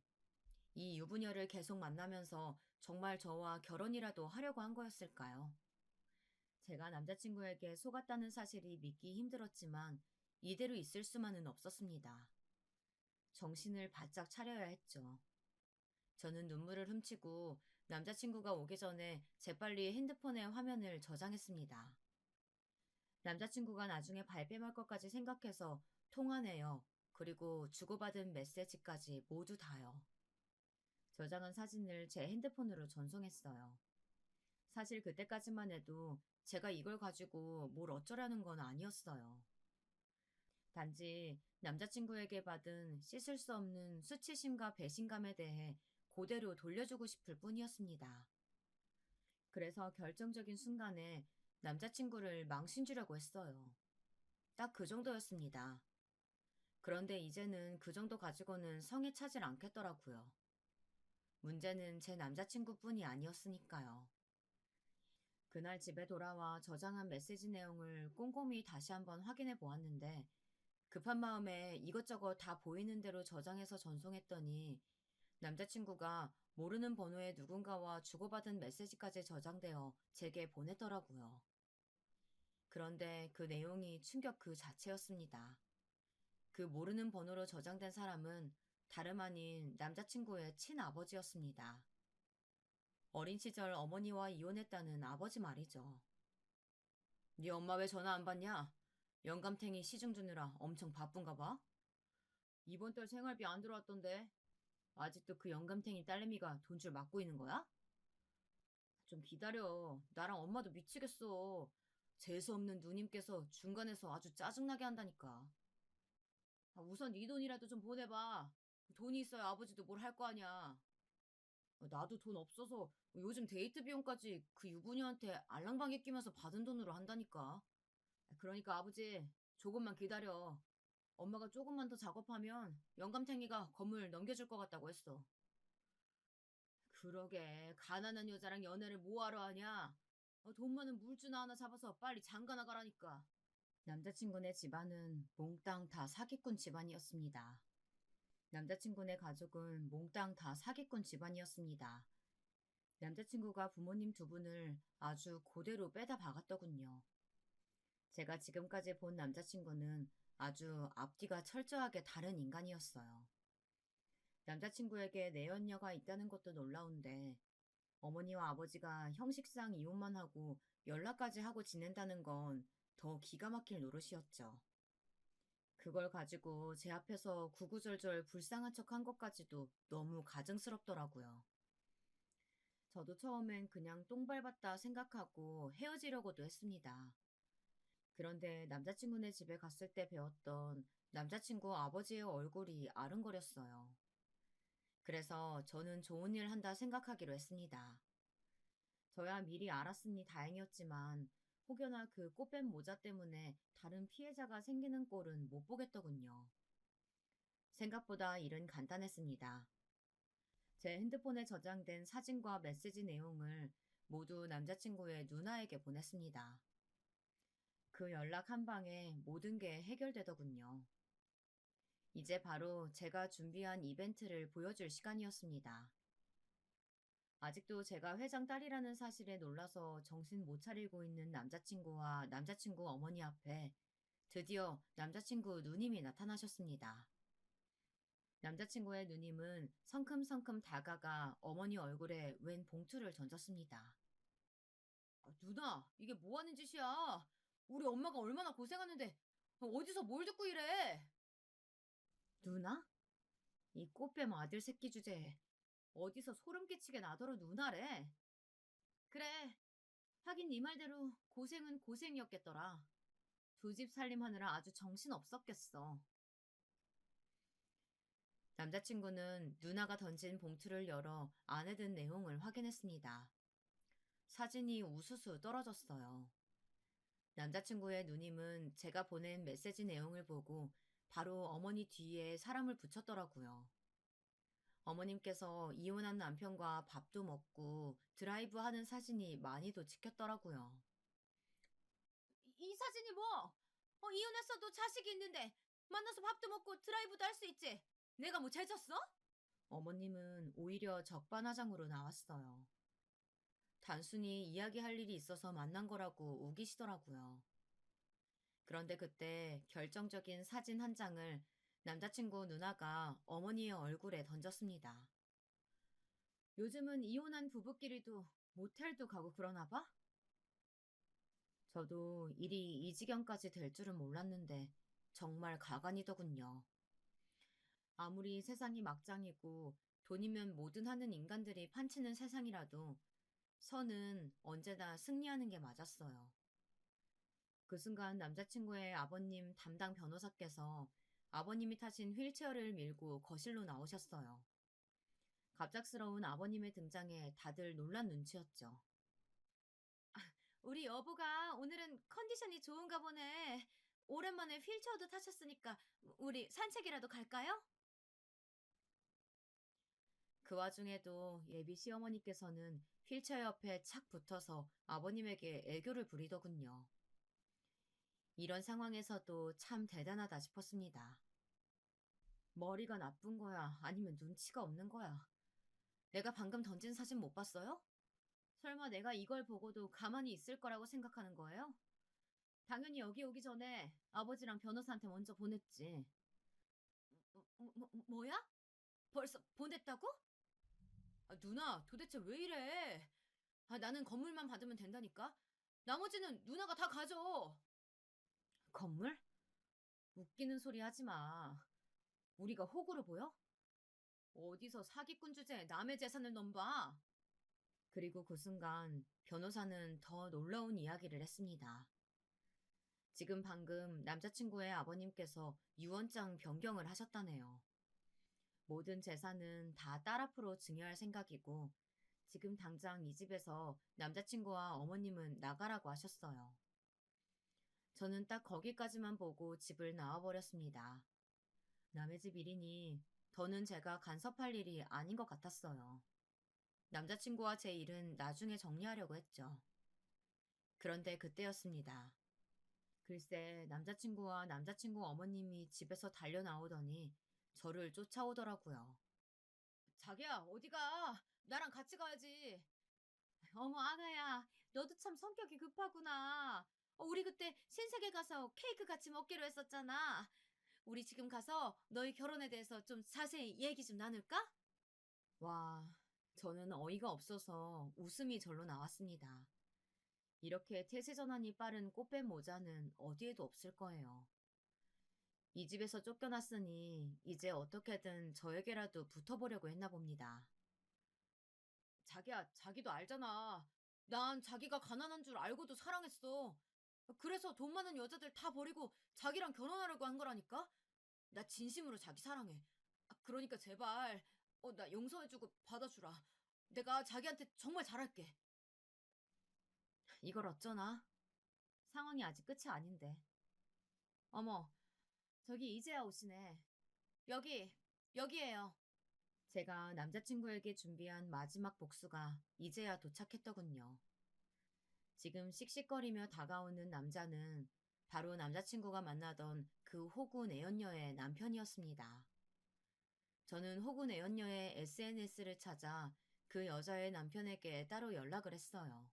이 유부녀를 계속 만나면서 정말 저와 결혼이라도 하려고 한 거였을까요? 제가 남자친구에게 속았다는 사실이 믿기 힘들었지만 이대로 있을 수만은 없었습니다. 정신을 바짝 차려야 했죠. 저는 눈물을 훔치고 남자친구가 오기 전에 재빨리 핸드폰에 화면을 저장했습니다. 남자친구가 나중에 발뺌할 것까지 생각해서 통화 내역, 그리고 주고받은 메시지까지 모두 다요. 저장한 사진을 제 핸드폰으로 전송했어요. 사실 그때까지만 해도 제가 이걸 가지고 뭘 어쩌라는 건 아니었어요. 단지 남자친구에게 받은 씻을 수 없는 수치심과 배신감에 대해 그대로 돌려주고 싶을 뿐이었습니다. 그래서 결정적인 순간에 남자친구를 망신 주려고 했어요. 딱 그 정도였습니다. 그런데 이제는 그 정도 가지고는 성에 차질 않겠더라고요. 문제는 제 남자친구뿐이 아니었으니까요. 그날 집에 돌아와 저장한 메시지 내용을 꼼꼼히 다시 한번 확인해 보았는데 급한 마음에 이것저것 다 보이는 대로 저장해서 전송했더니 남자친구가 모르는 번호의 누군가와 주고받은 메시지까지 저장되어 제게 보냈더라고요. 그런데 그 내용이 충격 그 자체였습니다. 그 모르는 번호로 저장된 사람은 다름 아닌 남자친구의 친아버지였습니다. 어린 시절 어머니와 이혼했다는 아버지 말이죠. 네 엄마 왜 전화 안 받냐? 영감탱이 시중 주느라 엄청 바쁜가 봐. 이번 달 생활비 안 들어왔던데 아직도 그 영감탱이 딸내미가 돈 줄 막고 있는 거야? 좀 기다려. 나랑 엄마도 미치겠어. 재수없는 누님께서 중간에서 아주 짜증나게 한다니까. 우선 네 돈이라도 좀 보내봐. 돈이 있어야 아버지도 뭘 할 거 아니야. 나도 돈 없어서 요즘 데이트 비용까지 그 유부녀한테 알랑방에 끼면서 받은 돈으로 한다니까. 그러니까 아버지, 조금만 기다려. 엄마가 조금만 더 작업하면 영감탱이가 건물 넘겨줄 것 같다고 했어. 그러게, 가난한 여자랑 연애를 뭐하러 하냐? 돈 많은 물주나 하나 잡아서 빨리 장가 나가라니까. 남자친구네 집안은 몽땅 다 사기꾼 집안이었습니다. 남자친구네 가족은 몽땅 다 사기꾼 집안이었습니다. 남자친구가 부모님 두 분을 아주 그대로 빼다 박았더군요. 제가 지금까지 본 남자친구는 아주 앞뒤가 철저하게 다른 인간이었어요. 남자친구에게 내연녀가 있다는 것도 놀라운데 어머니와 아버지가 형식상 이혼만 하고 연락까지 하고 지낸다는 건 더 기가 막힐 노릇이었죠. 그걸 가지고 제 앞에서 구구절절 불쌍한 척 한 것까지도 너무 가증스럽더라고요. 저도 처음엔 그냥 똥 밟았다 생각하고 헤어지려고도 했습니다. 그런데 남자친구네 집에 갔을 때 배웠던 남자친구 아버지의 얼굴이 아른거렸어요. 그래서 저는 좋은 일 한다 생각하기로 했습니다. 저야 미리 알았으니 다행이었지만 혹여나 그 꽃뱀 모자 때문에 다른 피해자가 생기는 꼴은 못 보겠더군요. 생각보다 일은 간단했습니다. 제 핸드폰에 저장된 사진과 메시지 내용을 모두 남자친구의 누나에게 보냈습니다. 그 연락 한 방에 모든 게 해결되더군요. 이제 바로 제가 준비한 이벤트를 보여줄 시간이었습니다. 아직도 제가 회장 딸이라는 사실에 놀라서 정신 못 차리고 있는 남자친구와 남자친구 어머니 앞에 드디어 남자친구 누님이 나타나셨습니다. 남자친구의 누님은 성큼성큼 다가가 어머니 얼굴에 웬 봉투를 던졌습니다. 누나, 이게 뭐 하는 짓이야? 우리 엄마가 얼마나 고생하는데 어디서 뭘 듣고 이래? 누나? 이 꽃뱀 아들 새끼 주제에 어디서 소름 끼치게 나더러 누나래? 그래, 하긴 네 말대로 고생은 고생이었겠더라. 두 집 살림하느라 아주 정신 없었겠어. 남자친구는 누나가 던진 봉투를 열어 안에 든 내용을 확인했습니다. 사진이 우수수 떨어졌어요. 남자친구의 누님은 제가 보낸 메시지 내용을 보고 바로 어머니 뒤에 사람을 붙였더라고요. 어머님께서 이혼한 남편과 밥도 먹고 드라이브 하는 사진이 많이도 찍혔더라고요. 이 사진이 뭐? 이혼했어도 자식이 있는데 만나서 밥도 먹고 드라이브도 할 수 있지. 내가 뭐 죄졌어? 어머님은 오히려 적반하장으로 나왔어요. 단순히 이야기할 일이 있어서 만난 거라고 우기시더라고요. 그런데 그때 결정적인 사진 한 장을 남자친구 누나가 어머니의 얼굴에 던졌습니다. 요즘은 이혼한 부부끼리도 모텔도 가고 그러나 봐? 저도 일이 이 지경까지 될 줄은 몰랐는데 정말 가관이더군요. 아무리 세상이 막장이고 돈이면 뭐든 하는 인간들이 판치는 세상이라도 선은 언제나 승리하는 게 맞았어요. 그 순간 남자친구의 아버님 담당 변호사께서 아버님이 타신 휠체어를 밀고 거실로 나오셨어요. 갑작스러운 아버님의 등장에 다들 놀란 눈치였죠. 우리 여보가 오늘은 컨디션이 좋은가 보네. 오랜만에 휠체어도 타셨으니까 우리 산책이라도 갈까요? 그 와중에도 예비 시어머니께서는 휠체어 옆에 착 붙어서 아버님에게 애교를 부리더군요. 이런 상황에서도 참 대단하다 싶었습니다. 머리가 나쁜 거야? 아니면 눈치가 없는 거야? 내가 방금 던진 사진 못 봤어요? 설마 내가 이걸 보고도 가만히 있을 거라고 생각하는 거예요? 당연히 여기 오기 전에 아버지랑 변호사한테 먼저 보냈지. 뭐야? 벌써 보냈다고? 누나, 도대체 왜 이래? 나는 건물만 받으면 된다니까? 나머지는 누나가 다 가져. 건물? 웃기는 소리 하지 마. 우리가 호구로 보여? 어디서 사기꾼 주제에 남의 재산을 넘봐? 그리고 그 순간 변호사는 더 놀라운 이야기를 했습니다. 지금 방금 남자친구의 아버님께서 유언장 변경을 하셨다네요. 모든 재산은 다 딸 앞으로 증여할 생각이고 지금 당장 이 집에서 남자친구와 어머님은 나가라고 하셨어요. 저는 딱 거기까지만 보고 집을 나와버렸습니다. 남의 집 일이니 더는 제가 간섭할 일이 아닌 것 같았어요. 남자친구와 제 일은 나중에 정리하려고 했죠. 그런데 그때였습니다. 글쎄, 남자친구와 남자친구 어머님이 집에서 달려나오더니 저를 쫓아오더라고요. 자기야, 어디가? 나랑 같이 가야지. 어머, 아가야, 너도 참 성격이 급하구나. 우리 그때 신세계 가서 케이크 같이 먹기로 했었잖아. 우리 지금 가서 너희 결혼에 대해서 좀 자세히 얘기 좀 나눌까? 와, 저는 어이가 없어서 웃음이 절로 나왔습니다. 이렇게 태세 전환이 빠른 꽃뱀 모자는 어디에도 없을 거예요. 이 집에서 쫓겨났으니 이제 어떻게든 저에게라도 붙어보려고 했나 봅니다. 자기야, 자기도 알잖아. 난 자기가 가난한 줄 알고도 사랑했어. 그래서 돈 많은 여자들 다 버리고 자기랑 결혼하려고 한 거라니까? 나 진심으로 자기 사랑해. 그러니까 제발, 나 용서해주고 받아주라. 내가 자기한테 정말 잘할게. 이걸 어쩌나? 상황이 아직 끝이 아닌데. 어머, 저기 이제야 오시네. 여기, 여기에요. 제가 남자친구에게 준비한 마지막 복수가 이제야 도착했더군요. 지금 씩씩거리며 다가오는 남자는 바로 남자친구가 만나던 그 호구 내연녀의 남편이었습니다. 저는 호구 내연녀의 SNS를 찾아 그 여자의 남편에게 따로 연락을 했어요.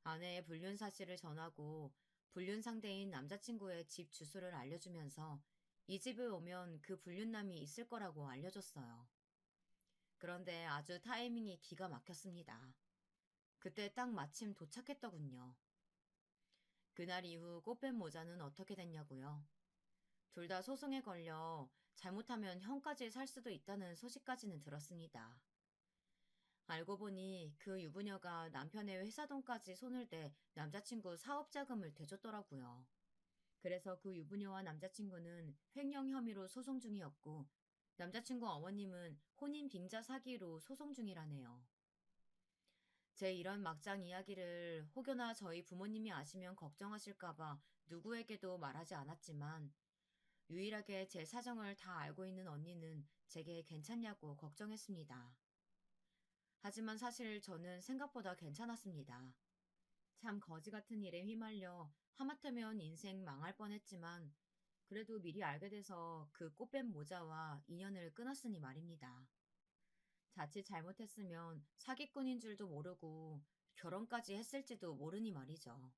아내의 불륜 사실을 전하고 불륜 상대인 남자친구의 집 주소를 알려주면서 이 집에 오면 그 불륜남이 있을 거라고 알려줬어요. 그런데 아주 타이밍이 기가 막혔습니다. 그때 딱 마침 도착했더군요. 그날 이후 꽃뱀 모자는 어떻게 됐냐고요? 둘 다 소송에 걸려 잘못하면 형까지 살 수도 있다는 소식까지는 들었습니다. 알고 보니 그 유부녀가 남편의 회사 돈까지 손을 대 남자친구 사업 자금을 대줬더라고요. 그래서 그 유부녀와 남자친구는 횡령 혐의로 소송 중이었고 남자친구 어머님은 혼인 빙자 사기로 소송 중이라네요. 제 이런 막장 이야기를 혹여나 저희 부모님이 아시면 걱정하실까봐 누구에게도 말하지 않았지만 유일하게 제 사정을 다 알고 있는 언니는 제게 괜찮냐고 걱정했습니다. 하지만 사실 저는 생각보다 괜찮았습니다. 참 거지 같은 일에 휘말려 하마터면 인생 망할 뻔했지만 그래도 미리 알게 돼서 그 꽃뱀 모자와 인연을 끊었으니 말입니다. 자칫 잘못했으면 사기꾼인 줄도 모르고 결혼까지 했을지도 모르니 말이죠.